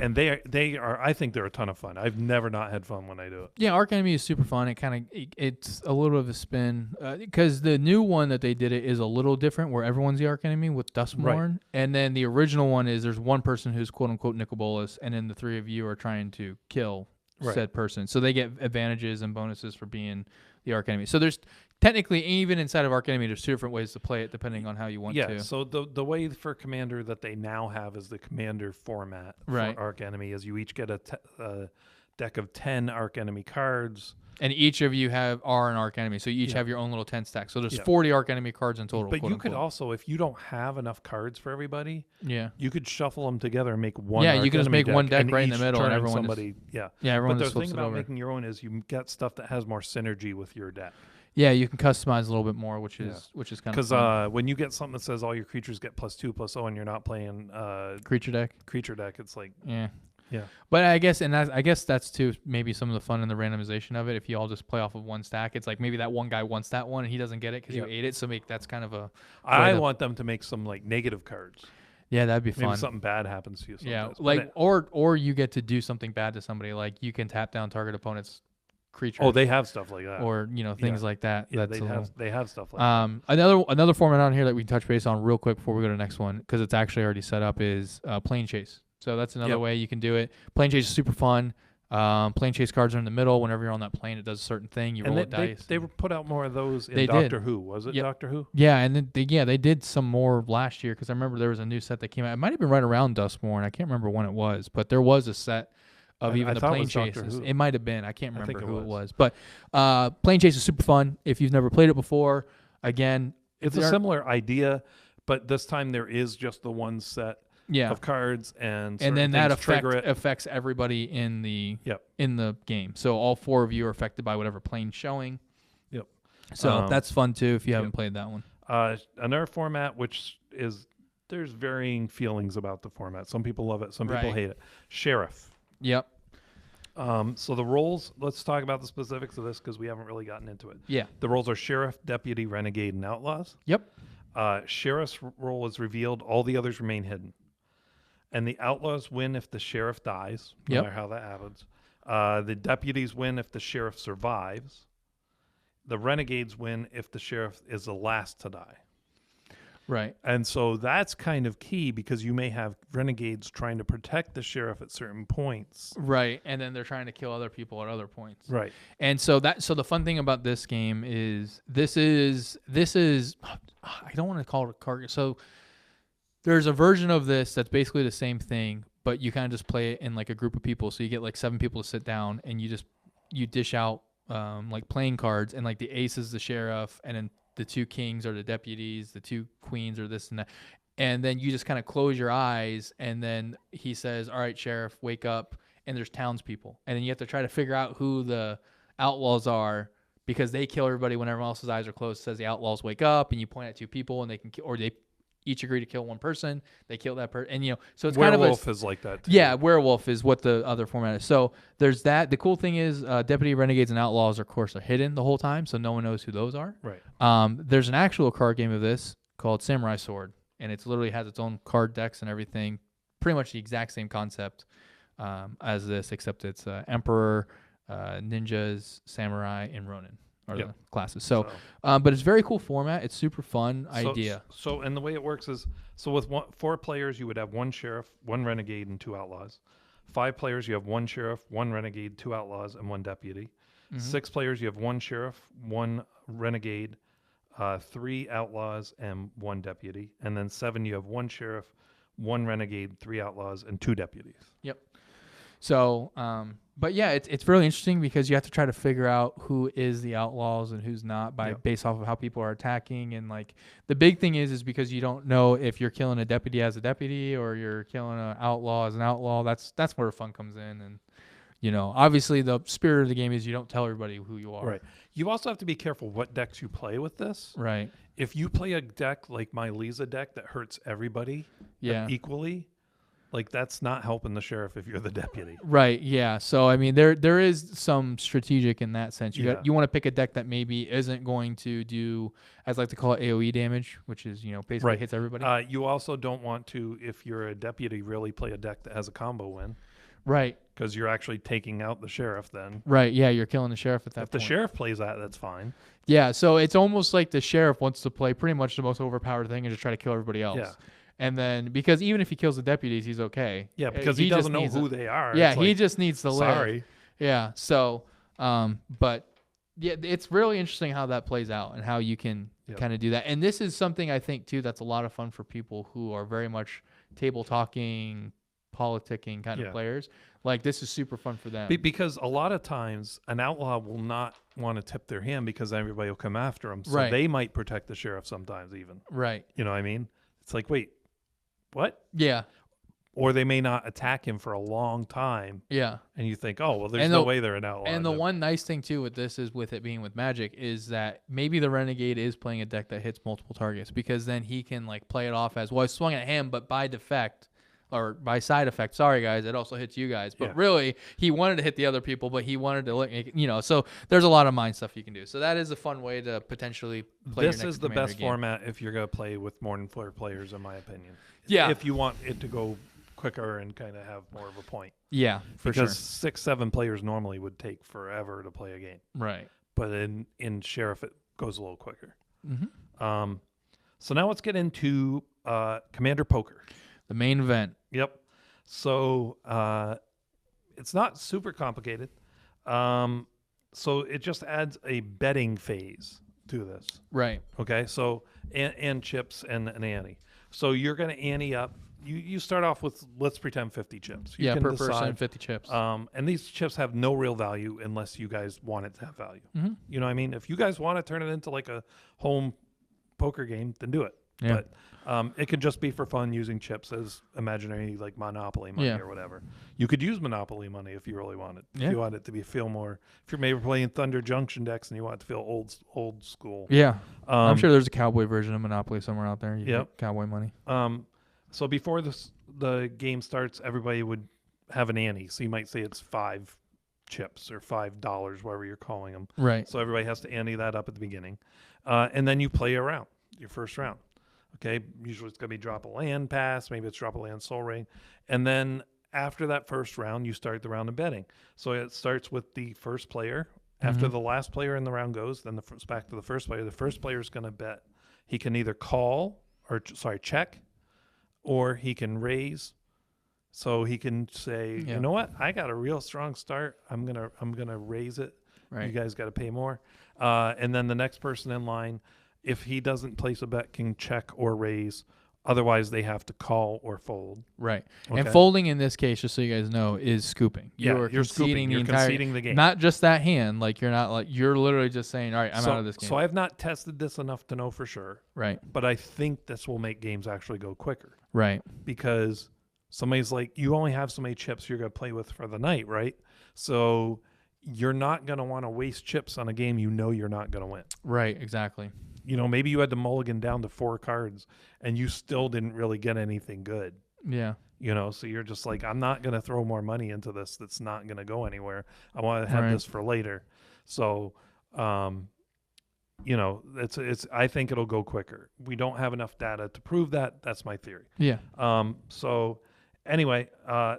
And they are. I think they're a ton of fun. I've never not had fun when I do it. Yeah, Archenemy is super fun. It's a little bit of a spin because the new one that they did it is a little different, where everyone's the Archenemy with Duskmourn, and then the original one is there's one person who's quote unquote Nicol Bolas, and then the three of you are trying to kill said person, so they get advantages and bonuses for being the Archenemy. So there's technically, even inside of Archenemy, there's two different ways to play it depending on how you want to. Yeah. So the way for Commander that they now have is the Commander format Right. for Archenemy, is you each get a deck of 10 Archenemy cards. And each of you are an Archenemy, so you each Yeah. have your own little 10 stacks. So there's Yeah. 40 Archenemy cards in total. But quote you could unquote. also, if you don't have enough cards for everybody, Yeah. you could shuffle them together and make one. Yeah, you can just Archenemy make one deck and right in the each middle and turn everyone just- somebody. Yeah. Yeah, everyone But just the flips thing it about over. making your own is you get stuff that has more synergy with your deck. Yeah, you can customize a little bit more, which is Yeah. kind of Because when you get something that says all your creatures get +2/+0 and you're not playing creature deck. creature deck, it's like Yeah. yeah. But I guess that's too maybe some of the fun in the randomization of it. If you all just play off of one stack, it's like maybe that one guy wants that one and he doesn't get it because Yeah. you ate it. So that's kind of a I to- want them to make some like negative cards. yeah, that'd be Maybe fun. something bad happens to you. Yeah, Sometimes. But like it- or you get to do something bad to somebody. Like you can tap down target opponent's creature. oh, they have stuff like that. or things Yeah. like that. yeah, That's they a have little- they have stuff like that. Another format on here that we can touch base on real quick before we go to the next one because it's actually already set up is plane chase. So that's another Yep. way you can do it. Plane chase is super fun. Plane chase cards are in the middle. Whenever you're on that plane, it does a certain thing. You And roll they, a dice. they put out more of those in They did. Doctor Who. Was it Yep. Doctor Who? Yeah, and then they did some more last year because I remember there was a new set that came out. It might have been right around Duskmore, and I can't remember when it was, but there was a set of I even the thought it plane was Doctor chases. Who. It might have been. I can't I think remember it who it was. was. But plane chase is super fun if you've never played it before. Again, It's a there- similar idea, but this time there is just the one set yeah, of cards, and and then that things trigger it. affects everybody in the Yep. in the game. So all four of you are affected by whatever plane's showing. Yep. So that's fun too if you haven't yep. played that one. Another format, which is there's varying feelings about the format. Some people love it, some people Right. hate it. Sheriff. Yep. So the roles. Let's talk about the specifics of this because we haven't really gotten into it. Yeah. The roles are sheriff, deputy, renegade, and outlaws. Yep. Sheriff's role is revealed. All the others remain hidden. And the outlaws win if the sheriff dies, no Yep. matter how that happens. The deputies win if the sheriff survives. The renegades win if the sheriff is the last to die. Right. And so that's kind of key because you may have renegades trying to protect the sheriff at certain points. Right. And then they're trying to kill other people at other points. Right. And so the fun thing about this game is this is I don't want to call it a card. So there's a version of this that's basically the same thing, but you kind of just play it in like a group of people. So you get like 7 people to sit down and you dish out like playing cards, and like the ace is the sheriff, and then the 2 kings are the deputies, the 2 queens are this and that. And then you just kind of close your eyes, and then he says, "All right, sheriff, wake up." And there's townspeople, and then you have to try to figure out who the outlaws are because they kill everybody when everyone else's eyes are closed. It says the outlaws wake up, and you point at 2 people, and they can kill, or they each agree to kill 1 person. They kill that person, and so it's Werewolf kind of is like that too. yeah, werewolf is what the other format is. So there's that. The cool thing is deputy, renegades, and outlaws, of course, are hidden the whole time, so no one knows who those are. Right. There's an actual card game of this called Samurai Sword, and it's literally has its own card decks and everything. Pretty much the exact same concept as this, except it's Emperor, ninjas, samurai, and Ronin are Yep. the classes. So, but it's very cool format. It's super fun idea. So, and the way it works is, so with 4 players, you would have 1 sheriff, 1 renegade, and 2 outlaws. 5 players, you have 1 sheriff, 1 renegade, 2 outlaws, and 1 deputy. 6 players, you have 1 sheriff, 1 renegade, 3 outlaws, and 1 deputy. And then 7, you have 1 sheriff, 1 renegade, 3 outlaws, and 2 deputies. Yep. So, but yeah, it's really interesting because you have to try to figure out who is the outlaws and who's not based off of how people are attacking. And like the big thing is because you don't know if you're killing a deputy as a deputy or you're killing an outlaw as an outlaw. That's where the fun comes in. And obviously the spirit of the game is you don't tell everybody who you are. Right. You also have to be careful what decks you play with this. Right. If you play a deck like my Lisa deck that hurts everybody equally, like that's not helping the sheriff if you're the deputy. Right. Yeah. So I mean, there is some strategic in that sense. You want to pick a deck that maybe isn't going to do, as I like to call it, AOE damage, which is basically hits everybody. You also don't want to, if you're a deputy, really play a deck that has a combo win. Right. Because you're actually taking out the sheriff then. Right. Yeah. You're killing the sheriff at that If point. the sheriff plays that, that's fine. Yeah. So it's almost like the sheriff wants to play pretty much the most overpowered thing and just try to kill everybody else. Yeah. And then because even if he kills the deputies, he's okay. Yeah, because he doesn't know who they are. Yeah, It's he like, just needs to live. sorry. Yeah. So, but yeah, it's really interesting how that plays out and how you can kind of do that. And this is something I think too that's a lot of fun for people who are very much table talking, politicking kind Yeah. of players, like this is super fun for them. Because a lot of times an outlaw will not want to tip their hand because everybody will come after them. So Right. they might protect the sheriff sometimes even. Right. You know what I mean? It's like, wait, what? Yeah. Or they may not attack him for a long time. Yeah. And you think, oh, well, there's And no the- way they're an outlaw. And the then. one nice thing too with this is with it being with Magic is that maybe the Renegade is playing a deck that hits multiple targets, because then he can like play it off as, well, I swung at him, but by defect or by side effect, sorry guys, it also hits you guys. But Yeah. really, he wanted to hit the other people, but he wanted to, so there's a lot of mind stuff you can do. So that is a fun way to potentially play your This next is the Commander best game. format if you're going to play with more than 4 players, in my opinion. Yeah. If you want it to go quicker and kind of have more of a point. Yeah, for Because sure. 6, 7 players normally would take forever to play a game. Right. But in Sheriff, it goes a little quicker. Mm-hmm. So now let's get into Commander Poker. The main event. Yep. So it's not super complicated. So it just adds a betting phase to this. Right. Okay. So and chips and an ante. So you're going to ante up. You start off with, let's pretend 50 chips. You Yeah, can per decide, person, 50 chips. and these chips have no real value unless you guys want it to have value. Mhm. You know what I mean? If you guys want to turn it into like a home poker game, then do it. Yeah. But it could just be for fun using chips as imaginary like Monopoly money Yeah. or whatever. You could use Monopoly money if you really wanted. Yeah. If you want it to feel more, if you're maybe playing Thunder Junction decks and you want it to feel old school. Yeah. I'm Um, sure there's a cowboy version of Monopoly somewhere out there. You Yep. get cowboy money. So before the game starts, everybody would have an ante. So you might say it's 5 chips or $5, whatever you're calling them. Right. So everybody has to ante that up at the beginning. And then you play a round, your first round. Okay. Usually it's going to be drop a land pass. Maybe it's drop a land soul ring. And then after that first round, you start the round of betting. So it starts with the first player. After Mhm. the last player in the round goes, then it's back to the first player. The first player is going to bet. He can either call or, check, or he can raise. So he can say, Yeah. you know what? I got a real strong start. I'm gonna raise it. Right. You guys got to pay more. And then the next person in line, if he doesn't place a bet, can check or raise. Otherwise, they have to call or fold. Right. Okay. And folding in this case, just so you guys know, is scooping. Yeah, You're you're scooping. conceding You're the entire, conceding the game. Not just that hand. Like you're literally just saying, all right, I'm so, out of this game. So I have not tested this enough to know for sure, right. but I think this will make games actually go quicker Right. because somebody's like, you only have so many chips you're going to play with for the night, right? So you're not going to want to waste chips on a game you know you're not going to win. Right. Exactly. You know, maybe you had to mulligan down to 4 cards and you still didn't really get anything good. Yeah. You know, so you're just like, I'm not going to throw more money into this that's not going to go anywhere. I want to have Right. this for later. So, you know, it's. I think it'll go quicker. We don't have enough data to prove that. That's my theory. Yeah. So anyway,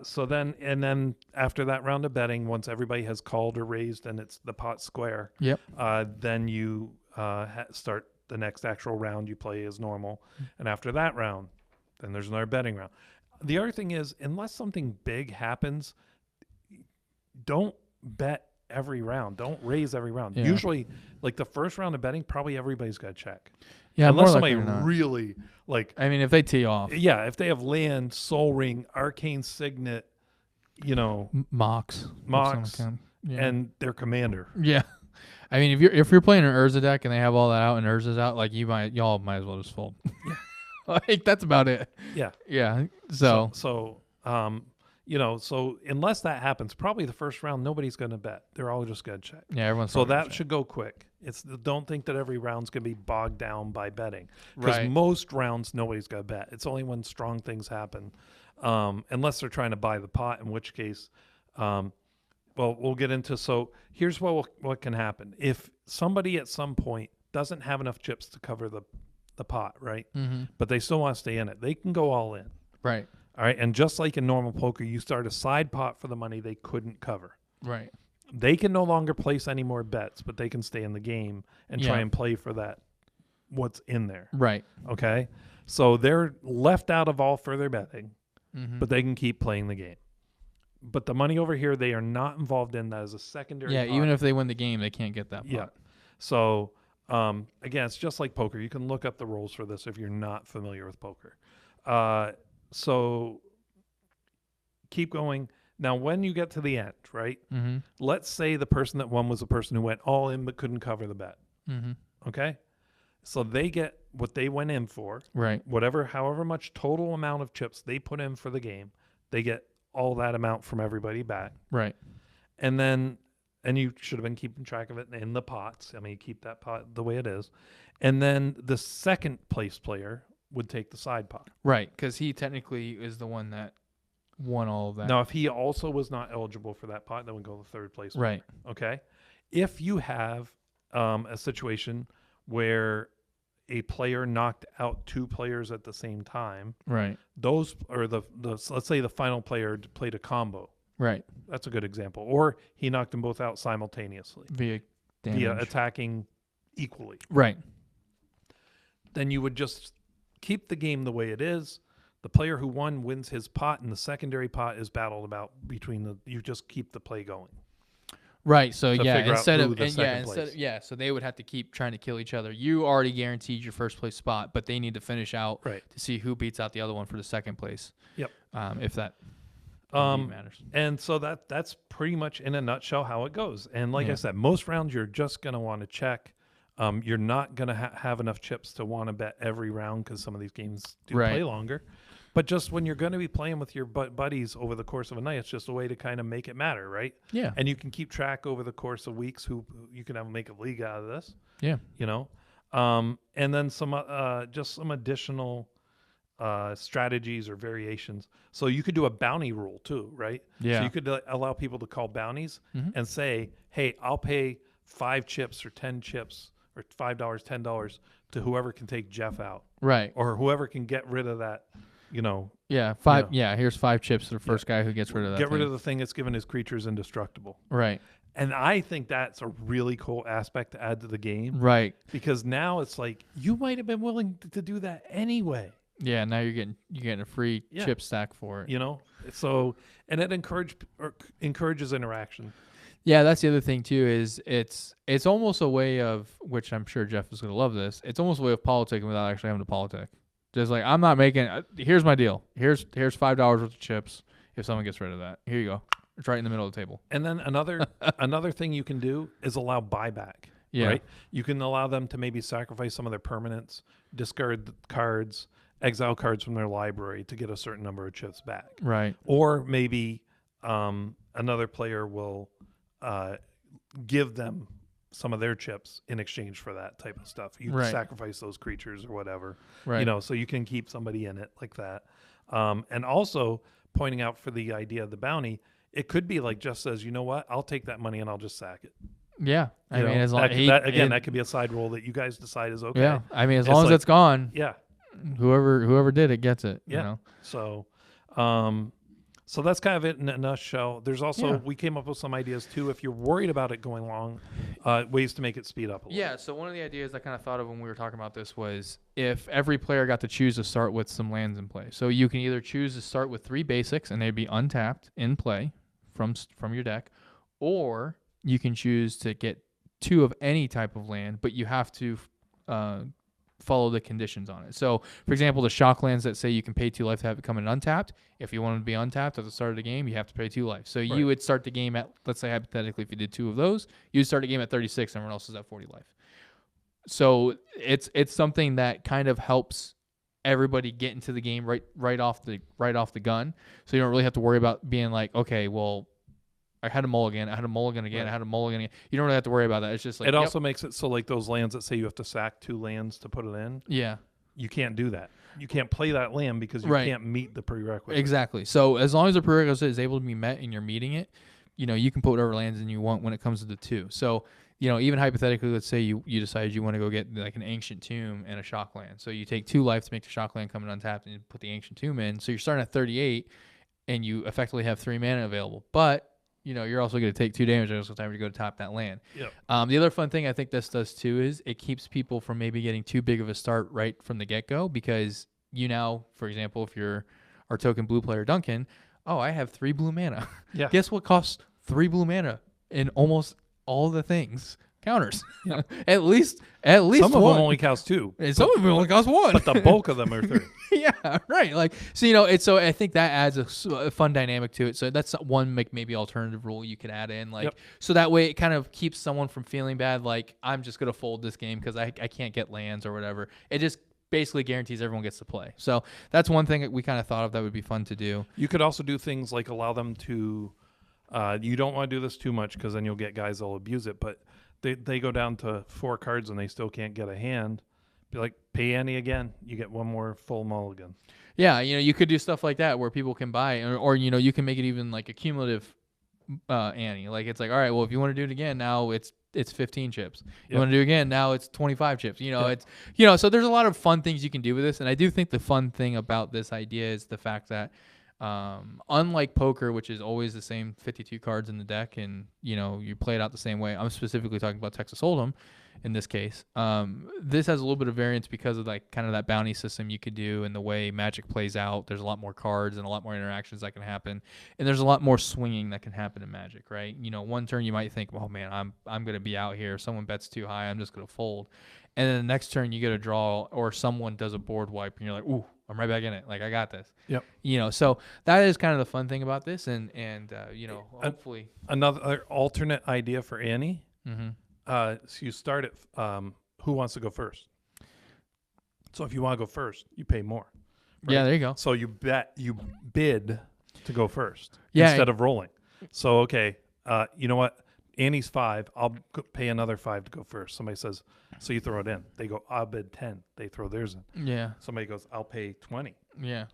so then after that round of betting, once everybody has called or raised and it's the pot square, Yep. then you start the next actual round. You play as normal, and after that round, then there's another betting round. The other thing is, unless something big happens, don't bet every round. Don't raise every round. Yeah. Usually, like the first round of betting, probably everybody's got to check. Yeah. Unless more somebody likely than not. really like, I mean, if they tee off, yeah, if they have land, soul ring, arcane signet, you know, Mox. Mox, Yeah. and their commander. yeah. I mean, if you're playing an Urza deck and they have all that out and Urza's out, like y'all might as well just fold. Like that's about it. Yeah. Yeah. So, you know, so unless that happens, probably the first round, nobody's going to bet. They're all just going to check. yeah, everyone's So probably that gonna should go quick. Don't think that every round's going to be bogged down by betting. Because Right. most rounds, nobody's going to bet. It's only when strong things happen, unless they're trying to buy the pot, in which case, well, we'll get into. So here's what can happen. If somebody at some point doesn't have enough chips to cover the pot, right? Mm-hmm. But they still want to stay in it. They can go all in. Right. All right. And just like in normal poker, you start a side pot for the money they couldn't cover. Right. They can no longer place any more bets, but they can stay in the game and try Yeah. and play for that, what's in there. Right. Okay. So they're left out of all further betting, Mm-hmm. but they can keep playing the game. But the money over here, they are not involved in. That as a secondary. yeah, pot. even if they win the game, they can't get that pot. Yeah. So, again, it's just like poker. You can look up the rules for this if you're not familiar with poker. So keep going. Now, when you get to the end, right? Mm-hmm. Let's say the person that won was the person who went all in but couldn't cover the bet. Mm-hmm. Okay? So they get what they went in for. Right. However much total amount of chips they put in for the game, they get all that amount from everybody back. Right. And you should have been keeping track of it in the pots. I mean, you keep that pot the way it is. And then the second place player would take the side pot. Right. Because he technically is the one that won all of that. Now, if he also was not eligible for that pot, then we go to the third place. Right. Okay. If you have a situation where a player knocked out two players at the same time, Right. those are the let's say the final player played a combo. Right. That's a good example. Or he knocked them both out simultaneously Via damage. via attacking equally. Right. Then you would just keep the game the way it is. The player who won wins his pot, and the secondary pot is battled about between the. You just keep the play going. Right. So To yeah, figure out instead who of the and, second yeah, place. so they would have to keep trying to kill each other. You already guaranteed your first place spot, but they need to finish out Right. to see who beats out the other one for the second place. Yep. If that indeed matters. And so that's pretty much in a nutshell how it goes. And like Yeah. I said, most rounds you're just going to want to check. You're not going to have enough chips to want to bet every round because some of these games do Right. play longer. But just when you're going to be playing with your buddies over the course of a night, it's just a way to kind of make it matter, right? Yeah. And you can keep track over the course of weeks who you can make a league out of this, Yeah. you know. And then some additional strategies or variations. So you could do a bounty rule too, right? Yeah. So you could allow people to call bounties Mhm. and say, "Hey, I'll pay 5 chips or 10 chips or $5, $10 to whoever can take Jeff out, Right. or whoever can get rid of that, you know, Yeah. Five. Yeah. Here's 5 chips to the first guy who gets rid of that. get rid thing. of the thing that's given his creatures indestructible." Right. And I think that's a really cool aspect to add to the game, Right. because now it's like you might have been willing to do that anyway. Yeah. Now you're getting a free Yeah. chip stack for it. You know, so and it encourages interaction. Yeah, that's the other thing too. Is it's almost a way of, which I'm sure Jeff is going to love this. It's almost a way of politicking without actually having to politic. Just like, I'm not making. Here's my deal. Here's $5 worth of chips. If someone gets rid of that, here you go. It's right in the middle of the table. And then another thing you can do is allow buyback. Yeah. Right. You can allow them to maybe sacrifice some of their permanents, discard the cards, exile cards from their library to get a certain number of chips back. Right. Or maybe another player will give them some of their chips in exchange for that type of stuff. You Right. sacrifice those creatures or whatever, Right. you know, so you can keep somebody in it like that. And also pointing out for the idea of the bounty, it could be like just says, you know what, I'll take that money and I'll just sack it. Yeah. I You mean, know, as long that could be a side roll that you guys decide is okay. Yeah. I mean, as It's long as like- it's gone, Yeah. whoever did it gets it. Yeah. You know. So that's kind of it in a nutshell. There's also, Yeah. we came up with some ideas too. If you're worried about it going long, ways to make it speed up a little. Yeah, so one of the ideas I kind of thought of when we were talking about this was if every player got to choose to start with some lands in play. So you can either choose to start with 3 basics and they'd be untapped in play from your deck, or you can choose to get 2 of any type of land, but you have to follow the conditions on it. So, for example, the shock lands that say you can pay 2 life to have it come in untapped. If you want to be untapped at the start of the game, you have to pay 2 life. So Right. you would start the game at, let's say hypothetically, if you did 2 of those, you'd start the game at 36, everyone else is at 40 life. So it's something that kind of helps everybody get into the game right off the gun. So you don't really have to worry about being like, okay, well, I had a mulligan, I had a mulligan again, I had a mulligan again. You don't really have to worry about that. It's just like It also makes it so like those lands that say you have to sack 2 lands to put it in, yeah. you can't do that. You can't play that land because you Right. can't meet the prerequisite. Exactly. So as long as the prerequisite is able to be met and you're meeting it, you know, you can put whatever lands in you want when it comes to the 2. So, you know, even hypothetically, let's say you decided you want to go get like an ancient tomb and a shock land. So you take 2 life to make the shock land come in untapped and you put the ancient tomb in. So you're starting at 38 and you effectively have 3 mana available. But, you know, you're also going to take 2 damage every single time you go to top that land. Yep. The other fun thing I think this does too is it keeps people from maybe getting too big of a start right from the get-go, because you now, for example, if you're our token blue player Duncan, oh, I have 3 blue mana. Yeah. Guess what costs 3 blue mana in almost all the things? counters. Yep. at least Some of one. them only cost 2, And some of them only cost one. but the bulk of them are 3. Yeah, right. Like, so I think that adds a fun dynamic to it. So that's one maybe alternative rule you could add in, like, Yep. so that way it kind of keeps someone from feeling bad, like I'm just gonna fold this game because I can't get lands or whatever. It just basically guarantees everyone gets to play. So that's one thing that we kind of thought of that would be fun to do. You could also do things like allow them to. You don't want to do this too much because then you'll get guys that'll abuse it. But they go down to 4 cards and they still can't get a hand. Be like, pay Annie again. You get one more full mulligan. Yeah, you could do stuff like that where people can buy, or you can make it even like a cumulative ante. Like, it's like, all right, well, if you want to do it again, now it's 15 chips. You Yep. want to do it again, now it's 25 chips. Yep. It's so there's a lot of fun things you can do with this, and I do think the fun thing about this idea is the fact that unlike poker, which is always the same 52 cards in the deck, and you play it out the same way. I'm specifically talking about Texas Hold'em in this case. This has a little bit of variance because of like kind of that bounty system you could do and the way Magic plays out. There's a lot more cards and a lot more interactions that can happen, and there's a lot more swinging that can happen in Magic, right? One turn you might think, oh man, I'm gonna be out here. Someone bets too high, I'm just gonna fold. And then the next turn you get a draw, or someone does a board wipe, and you're like, ooh, I'm right back in it. Like, I got this. Yep. So that is kind of the fun thing about this, and hopefully Another alternate idea for Annie. Mm-hmm. So you start at who wants to go first. So if you want to go first, you pay more. Right? Yeah, there you go. So you bid to go first Yeah. instead of rolling. So okay, you know what? Annie's 5. I'll pay another 5 to go first. Somebody says, so you throw it in. They go, I'll bid 10. They throw theirs in. Yeah. Somebody goes, I'll pay 20. Yeah.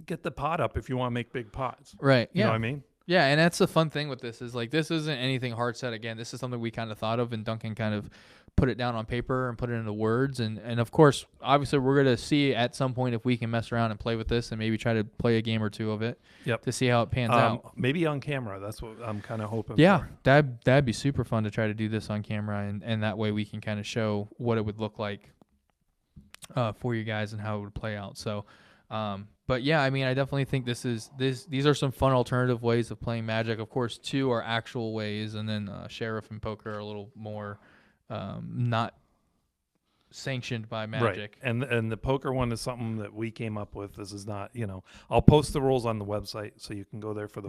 Get the pot up if you want to make big pots. Right. You Yeah. know what I mean? Yeah, and that's the fun thing with this is like this isn't anything hard set. Again, this is something we kind of thought of, and Duncan kind of put it down on paper and put it into words. And of course, obviously, we're going to see at some point if we can mess around and play with this and maybe try to play a game or two of it. Yep. To see how it pans out. Maybe on camera. That's what I'm kind of hoping Yeah, for. that'd be super fun to try to do this on camera, and that way we can kind of show what it would look like for you guys and how it would play out. So, but yeah, I mean, I definitely think these are some fun alternative ways of playing Magic. Of course, 2 are actual ways, and then Sheriff and Poker are a little more not sanctioned by Magic. Right. And the poker one is something that we came up with. This is not, I'll post the rules on the website so you can go there for the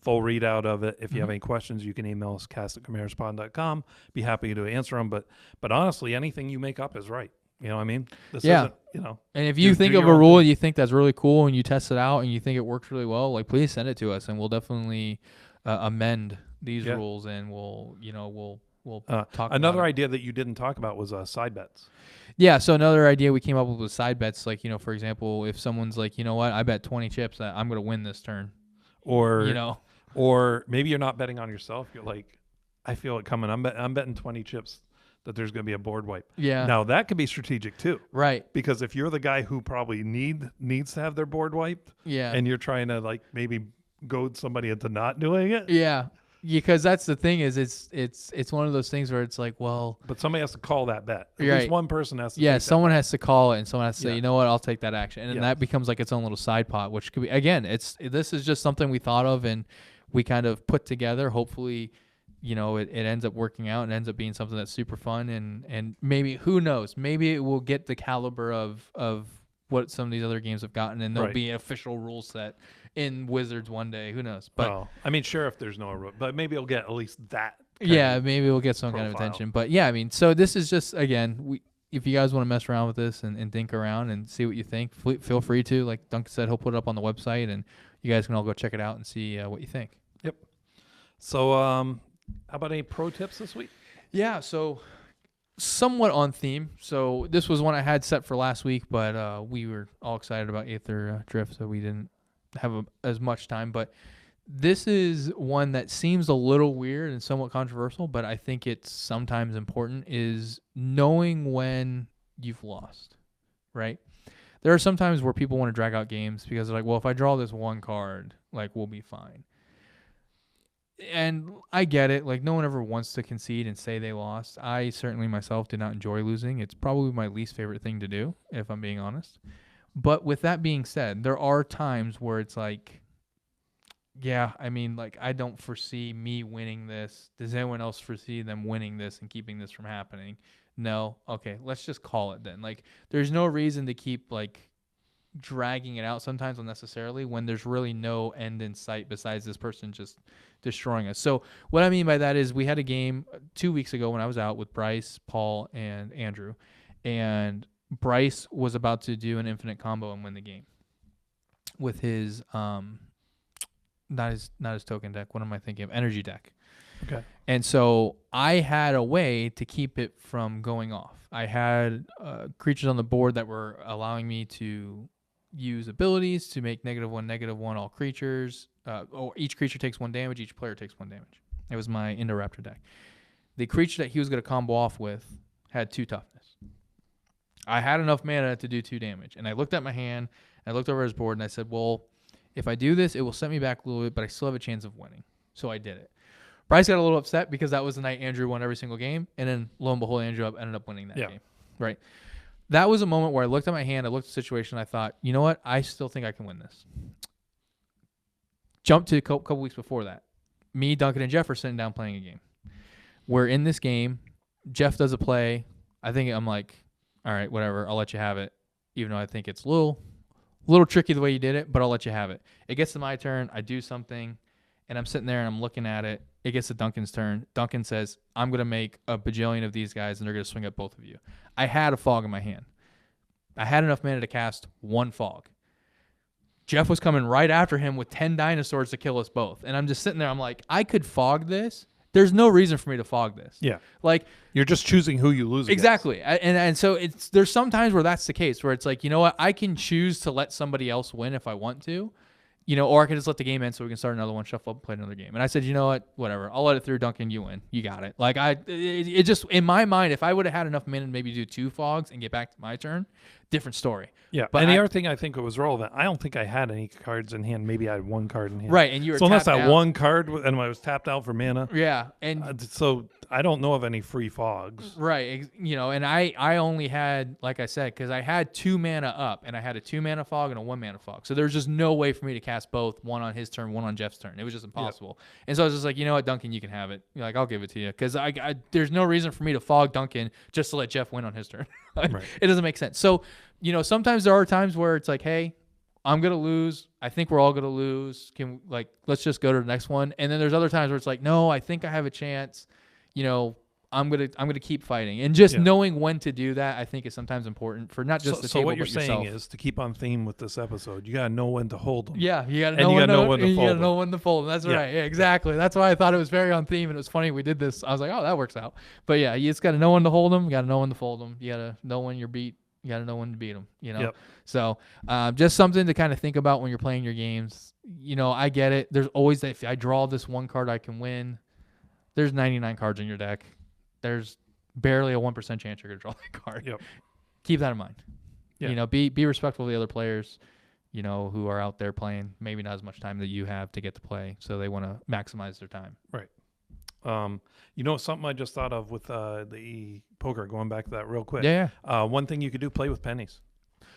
full readout of it. If you have any questions, you can email us cast@chimeraspawn.com. Be happy to answer them. But honestly, anything you make up is right. You know what I mean? This isn't, And if you think of a rule you think that's really cool and you test it out and you think it works really well, like, please send it to us and we'll definitely amend these rules, and we'll talk another about it. idea that you didn't talk about was side bets. Yeah, so another idea we came up with was side bets. Like, for example, if someone's like, you know what, I bet 20 chips that I'm going to win this turn. Or maybe you're not betting on yourself. You're like, I feel it coming. I'm betting 20 chips that there's going to be a board wipe. Yeah. Now, that could be strategic too. Right. Because if you're the guy who probably needs to have their board wiped, and you're trying to like maybe goad somebody into not doing it. Yeah. Because that's the thing is it's one of those things where it's like, well, but somebody has to call that bet. At right. least one person has to. Yeah, take someone that has to call it, and someone has to say, Yeah. you know what, I'll take that action, and then that becomes like its own little side pot, which could be, again, this is just something we thought of and we kind of put together. Hopefully, it ends up working out and ends up being something that's super fun, and maybe, who knows, maybe it will get the caliber of what some of these other games have gotten, and there'll Right. be an official rule set in Wizards one day. Who knows? But Well, I mean, Sheriff, there's no rule, but maybe it'll get at least that. yeah, maybe we'll get some kind of profile. attention. But yeah, I mean, so this is just, again, if you guys want to mess around with this and think around and see what you think, feel free to. Like Duncan said, he'll put it up on the website, and you guys can all go check it out and see what you think. Yep. So, how about any pro tips this week? Yeah, so somewhat on theme. So this was one I had set for last week, but we were all excited about Aether Drift, so we didn't have as much time. But this is one that seems a little weird and somewhat controversial, but I think it's sometimes important, is knowing when you've lost, right? There are some times where people want to drag out games because they're like, well, if I draw this one card, like, we'll be fine. And I get it. Like, no one ever wants to concede and say they lost. I certainly myself did not enjoy losing. It's probably my least favorite thing to do, if I'm being honest. But with that being said, there are times where it's like, yeah, I mean, like, I don't foresee me winning this. Does anyone else foresee them winning this and keeping this from happening? No. Okay, let's just call it then. Like, there's no reason to keep, like, dragging it out sometimes unnecessarily when there's really no end in sight besides this person just destroying us. So what I mean by that is we had a game 2 weeks ago when I was out with Bryce, Paul, and Andrew, and Bryce was about to do an infinite combo and win the game with his not his token deck. What am I thinking of? Energy deck. Okay. And so I had a way to keep it from going off. I had creatures on the board that were allowing me to use abilities to make -1/-1 all creatures. Or each creature takes 1 damage. Each player takes 1 damage. It was my Indoraptor deck. The creature that he was going to combo off with had 2 toughness. I had enough mana to do 2 damage. And I looked at my hand, and I looked over his board, and I said, well, if I do this, it will set me back a little bit, but I still have a chance of winning. So I did it. Bryce got a little upset because that was the night Andrew won every single game. And then lo and behold, Andrew ended up winning that game. Right. That was a moment where I looked at my hand, I looked at the situation, and I thought, you know what? I still think I can win this. Jump to a couple weeks before that. Me, Duncan, and Jeff are sitting down playing a game. We're in this game. Jeff does a play. I think I'm like, all right, whatever. I'll let you have it. Even though I think it's a little tricky the way you did it, but I'll let you have it. It gets to my turn. I do something, and I'm sitting there, and I'm looking at it. It gets to Duncan's turn. Duncan says, I'm going to make a bajillion of these guys, and they're going to swing at both of you. I had a fog in my hand. I had enough mana to cast 1 fog. Jeff was coming right after him with 10 dinosaurs to kill us both. And I'm just sitting there. I'm like, I could fog this. There's no reason for me to fog this. Yeah. Like, you're just choosing who you lose against. Exactly. And so there's some times where that's the case, where it's like, you know what? I can choose to let somebody else win if I want to. You know, or I can just let the game end so we can start another one, shuffle up, and play another game. And I said, you know what? Whatever. I'll let it through. Duncan, you win. You got it. Like, it just, in my mind, if I would have had enough mana to maybe do 2 fogs and get back to my turn, different story. Yeah. But and the other thing I think was relevant, I don't think I had any cards in hand. Maybe I had 1 card in hand. Right. And you were so unless tapped that out. 1 card and I was tapped out for mana. Yeah. And so I don't know of any free fogs. Right. You know, and I only had, like I said, because I had 2 mana up, and I had a 2 mana fog and a 1 mana fog. So there's just no way for me to cast both, 1 on his turn, 1 on Jeff's turn. It was just impossible. Yep. And so I was just like, you know what, Duncan, you can have it. Like, I'll give it to you. Because there's no reason for me to fog Duncan just to let Jeff win on his turn. Right. It doesn't make sense. So, you know, sometimes there are times where it's like, hey, I'm going to lose. I think we're all going to lose. Let's just go to the next one. And then there's other times where it's like, no, I think I have a chance. You know, I'm gonna keep fighting, and just knowing when to do that, I think, is sometimes important for not just the table, so what you're but saying yourself. is, to keep on theme with this episode, you gotta know when to hold them. Yeah, you gotta know when to fold them. You gotta know when to fold them. That's right. Yeah, exactly. That's why I thought it was very on theme, and it was funny we did this. I was like, oh, that works out. But yeah, you just gotta know when to hold them. You gotta know when to fold them. You gotta know when you're beat. You gotta know when to beat them. You know. Yep. So just something to kind of think about when you're playing your games. You know, I get it. There's always that if I draw this 1 card, I can win. There's 99 cards in your deck. There's barely a 1% chance you're going to draw that card. Yep. Keep that in mind. Yeah. You know, be respectful of the other players, you know, who are out there playing maybe not as much time that you have to get to play, so they want to maximize their time. Right. You know, something I just thought of with the poker, going back to that real quick. Yeah. One thing you could do, play with pennies.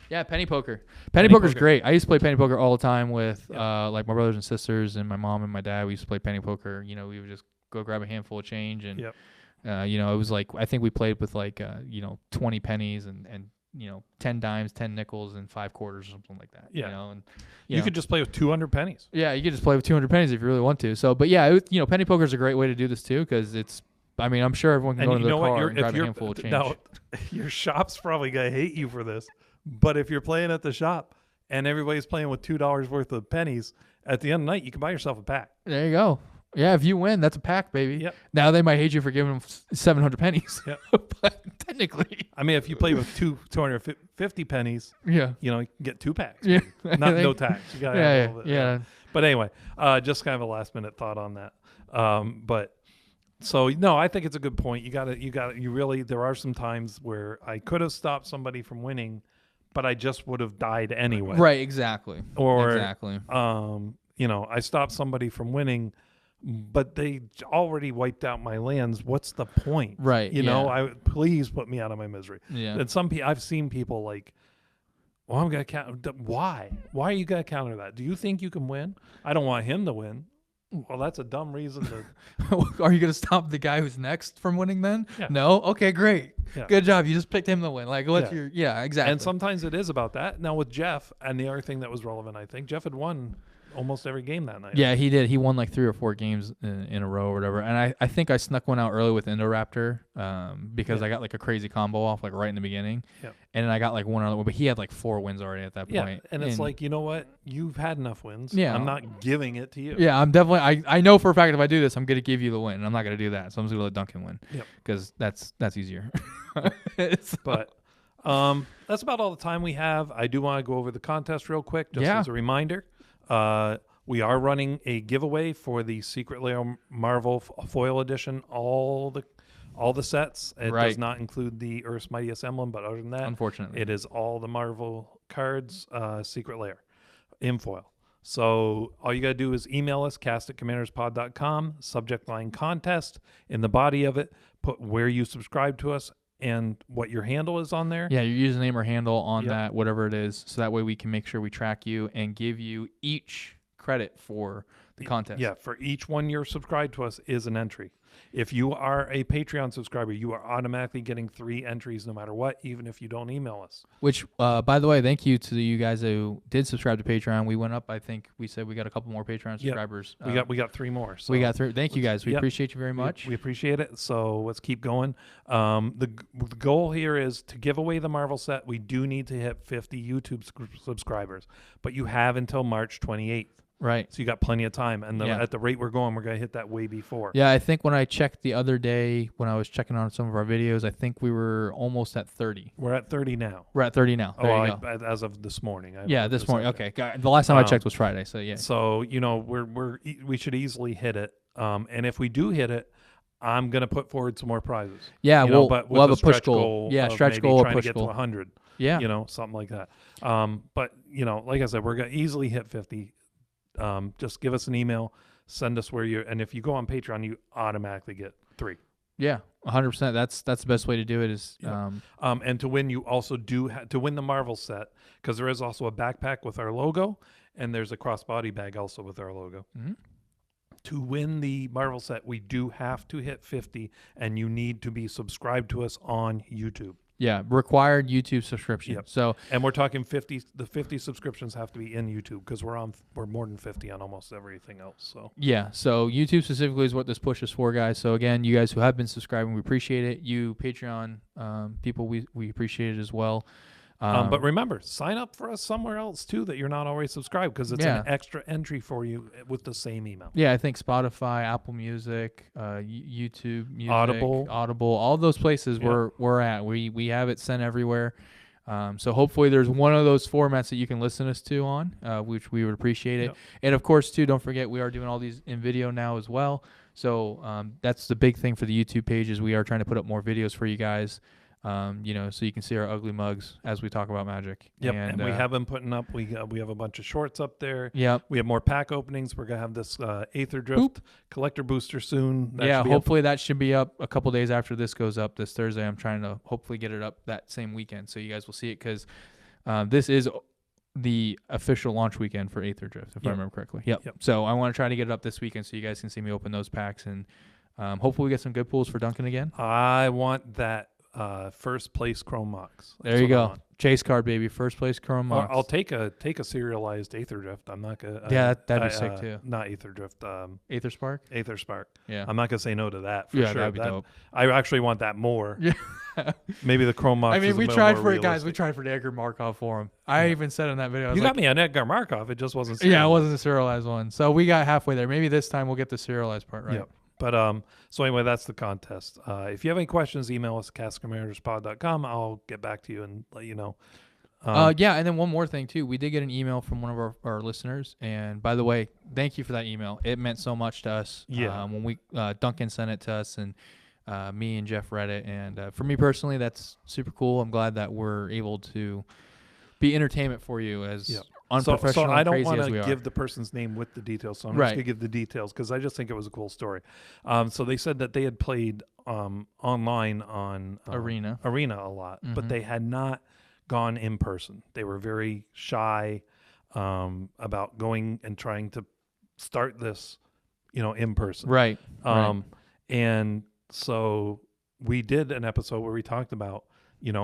Yeah, penny poker. Penny poker's great. I used to play penny poker all the time with like my brothers and sisters and my mom and my dad. We used to play penny poker. You know, we would just go grab a handful of change and you know, it was like, I think we played with like, you know, 20 pennies and, you know, 10 dimes, 10 nickels, and 5 quarters or something like that. Yeah. You know, and you could just play with 200 pennies. Yeah, you could just play with 200 pennies if you really want to. So, but yeah, you know, penny poker is a great way to do this too, because it's, I mean, I'm sure everyone can go to their car and grab a handful of change. Now, your shop's probably going to hate you for this, but if you're playing at the shop and everybody's playing with $2 worth of pennies, at the end of the night, you can buy yourself a pack. There you go. Yeah, if you win, that's a pack, baby. Yep. Now they might hate you for giving them 700 pennies. Yep. But technically, I mean, if you play with 250 pennies, yeah, you know, you can get 2 packs. Yeah. No tax. You got yeah. But anyway, just kind of a last minute thought on that. But so no, I think it's a good point. You really, there are some times where I could have stopped somebody from winning, but I just would have died anyway. Right. Exactly. Exactly. You know, I stopped somebody from winning, but they already wiped out my lands. What's the point? Right. You know, please put me out of my misery. Yeah. And I've seen people like Well, I'm gonna counter. Why? Why are you gonna counter that? Do you think you can win? I don't want him to win. Well, that's a dumb reason to. Are you going to stop the guy who's next from winning then? Yeah. No? Okay, great. Yeah. Good job. You just picked him to win. Like, what's Yeah. your... Yeah, exactly. And sometimes it is about that. Now with Jeff, and the other thing that was relevant, I think Jeff had won almost every game that night. Yeah, he did. He won like 3 or 4 games in a row or whatever. And I think I snuck one out early with Indoraptor because I got like a crazy combo off like right in the beginning. Yeah. And then I got like one other one, but he had like 4 wins already at that Yeah, point. and it's like, you know what? You've had enough wins. Yeah. I'm not giving it to you. Yeah, I'm definitely... I know for a fact if I do this, I'm going to give you the win. And I'm not going to do that. So I'm just going to let Duncan win. Yep. Because that's easier. But that's about all the time we have. I do want to go over the contest real quick, just Yeah. as a reminder. We are running a giveaway for the Secret Lair Marvel Foil Edition. All the sets. It Right. does not include the Earth's Mightiest Emblem, but other than that, Unfortunately. it is all the Marvel cards, Secret Lair, in foil. So all you got to do is email us, cast@commanderspod.com, subject line contest. In the body of it, put where you subscribe to us and what your handle is on there. Yeah, your username or handle on Yep. that, whatever it is, so that way we can make sure we track you and give you each credit for the contest. Yeah, for each one you're subscribed to us is an entry. If you are a Patreon subscriber, you are automatically getting 3 entries no matter what, even if you don't email us. Which, by the way, thank you to you guys who did subscribe to Patreon. We went up. I think we said we got a couple more Patreon subscribers. We got 3 more. So we got 3. Thank you guys. We Yep. appreciate you very much. We appreciate it. So let's keep going. The goal here is to give away the Marvel set. We do need to hit 50 YouTube subscribers, but you have until March 28th. Right. So you got plenty of time. And Yeah. at the rate we're going, we're going to hit that way before. Yeah, I think when I checked the other day, when I was checking on some of our videos, I think we were almost at 30. We're at 30 now. We're at 30 now. There you go. As of this morning. I Yeah, looked this up morning. there. Okay. The last time I checked was Friday. So yeah. So, you know, we should easily hit it. And if we do hit it, I'm going to put forward some more prizes. Yeah, You know, we'll but with have a a push stretch goal. Yeah, of stretch maybe goal or trying push to get goal. to 100. Yeah. You know, something like that. But, you know, like I said, we're going to easily hit 50. Just give us an email, send us where you're, and if you go on Patreon, you automatically get 3. Yeah, 100%. That's the best way to do it is Yeah. And to win, you also do to win the Marvel set, because there is also a backpack with our logo, and there's a crossbody bag also with our logo. Mhm. To win the Marvel set, we do have to hit 50, and you need to be subscribed to us on YouTube. yeah, required YouTube subscription. Yep. So And we're talking 50. The 50 subscriptions have to be in YouTube, because we're more than 50 on almost everything else. So yeah, so YouTube specifically is what this push is for, guys. So again, you guys who have been subscribing, we appreciate it. You Patreon people, we appreciate it as well. but remember, sign up for us somewhere else too that you're not alreys subscribed, because it's Yeah. an extra entry for you with the same email. Yeah, I think Spotify, Apple Music, YouTube Music, Audible. all those places Yeah. we're at. We have it sent everywhere. So hopefully there's one of those formats that you can listen us to on, which we would appreciate it. Yep. And of course, too, don't forget we are doing all these in video now as well. So that's the big thing for the YouTube page is we are trying to put up more videos for you guys. You know, so you can see our ugly mugs as we talk about Magic. Yep, and we have been putting up. We have a bunch of shorts up there. Yep. We have more pack openings. We're gonna have this Aether Drift collector booster soon. That Yeah, should be up. hopefully that should be up a couple days after this goes up this Thursday. I'm trying to hopefully get it up that same weekend so you guys will see it because this is the official launch weekend for Aether Drift, if I Yep. remember correctly. Yep. Yep. So I want to try to get it up this weekend so you guys can see me open those packs and hopefully we get some good pulls for Duncan again. I want that first place Chrome Mox. There you go. Chase card, baby. First place Chrome Mox. I'll take a serialized Aether Drift. I'm not gonna. Yeah, that'd be sick too. Not Aether Drift. Aether Spark? Aether Spark. Yeah. I'm not gonna say no to that for Yeah, sure. that'd be dope. I actually want that more. Yeah. Maybe the Chrome Mox. I mean, is a we little tried more for it, guys. We realistic. tried for the Edgar Markov for him. I even said in that video, I was You like, got me an Edgar Markov. It just wasn't. yeah, it serialized. wasn't a serialized one. So we got halfway there. Maybe this time we'll get the serialized part right. Yep. But so anyway, that's the contest. If you have any questions, email us at castcommanderspod.com. I'll get back to you and let you know. Yeah, and then one more thing too. We did get an email from one of our listeners, and by the way, thank you for that email. It meant so much to us. Yeah. When we Duncan sent it to us, and me and Jeff read it, and for me personally, that's super cool. I'm glad that we're able to be entertainment for you as Yep. unprofessional So I and don't crazy want as we to are. give the person's name with the details, so I'm Right. just going to give the details because I just think it was a cool story. So they said that they had played online on Arena. a lot, but Mhm. they had not gone in person. They were very shy about going and trying to start this, in person. Right. And so we did an episode where we talked about,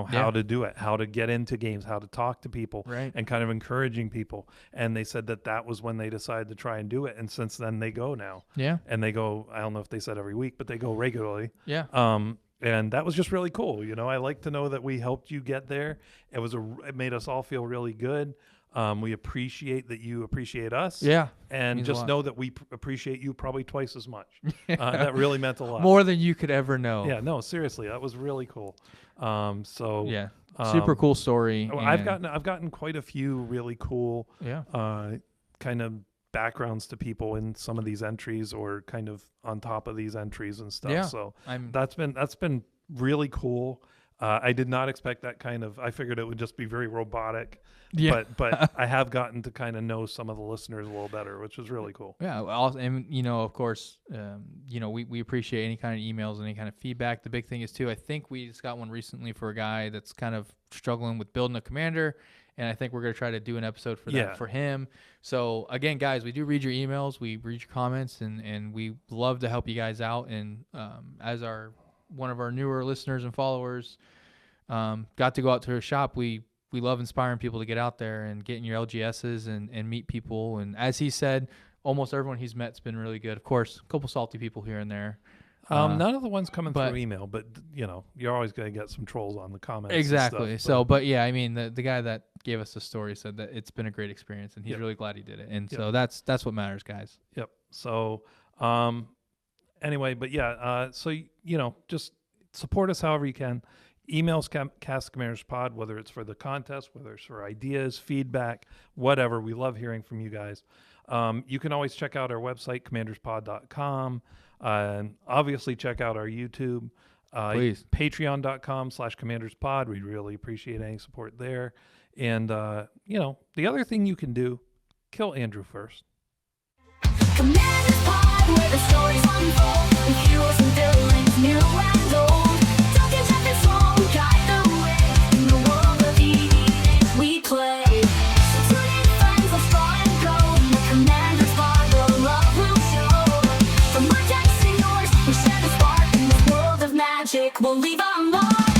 how to do it, how to get into games, how to talk to people, Right. and kind of encouraging people. And they said that was when they decided to try and do it. And since then they go now. Yeah. And they go, I don't know if they said every week, but they go regularly. Yeah. And that was just really cool. I like to know that we helped you get there. It made us all feel really good. We appreciate that you appreciate us. Yeah. And Means a just lot. know that we appreciate you probably twice as much. That really meant a lot. More than you could ever know. Yeah, no, seriously, that was really cool. So Yeah. Super cool story. I've and- gotten quite a few really cool Yeah. kind of backgrounds to people in some of these entries, or kind of on top of these entries and stuff. Yeah. So I'm. that's been really cool. I did not expect that kind of. I figured it would just be very robotic. Yeah. But I have gotten to kind of know some of the listeners a little better, which was really cool. Yeah, and of course, we appreciate any kind of emails, any kind of feedback. The big thing is too, I think we just got one recently for a guy that's kind of struggling with building a commander, and I think we're gonna try to do an episode for that for him. So again, guys, we do read your emails, we read your comments, and we love to help you guys out. And as one of our newer listeners and followers got to go out to a shop, we love inspiring people to get out there and get in your LGSs and meet people. And as he said, almost everyone he's met's been really good. Of course, a couple salty people here and there. None of the ones coming but- through email, but you're always going to get some trolls on the comments. Exactly. And stuff, So, but yeah, I mean, the guy that gave us the story said that it's been a great experience, and he's Yep. really glad he did it. And Yep. so that's what matters, guys. Yep. So, anyway, but yeah, so just support us however you can. Emails castcommanderspod, whether it's for the contest, whether it's for ideas, feedback, whatever. We love hearing from you guys. You can always check out our website, commanderspod.com, and obviously check out our YouTube. Please. Patreon.com/commanderspod. We'd really appreciate any support there. And, the other thing you can do, kill Andrew first. Commander's Pod, where the stories unfold, with heroes and villains, new and old. Duncan, Jeff, and Sloan guide the way in the world of D&D we play. So tune in, friends, let's fly and go. In the Commander's Pod, the love will show. From our decks to yours, we share the spark in this world of magic. We'll leave our mark.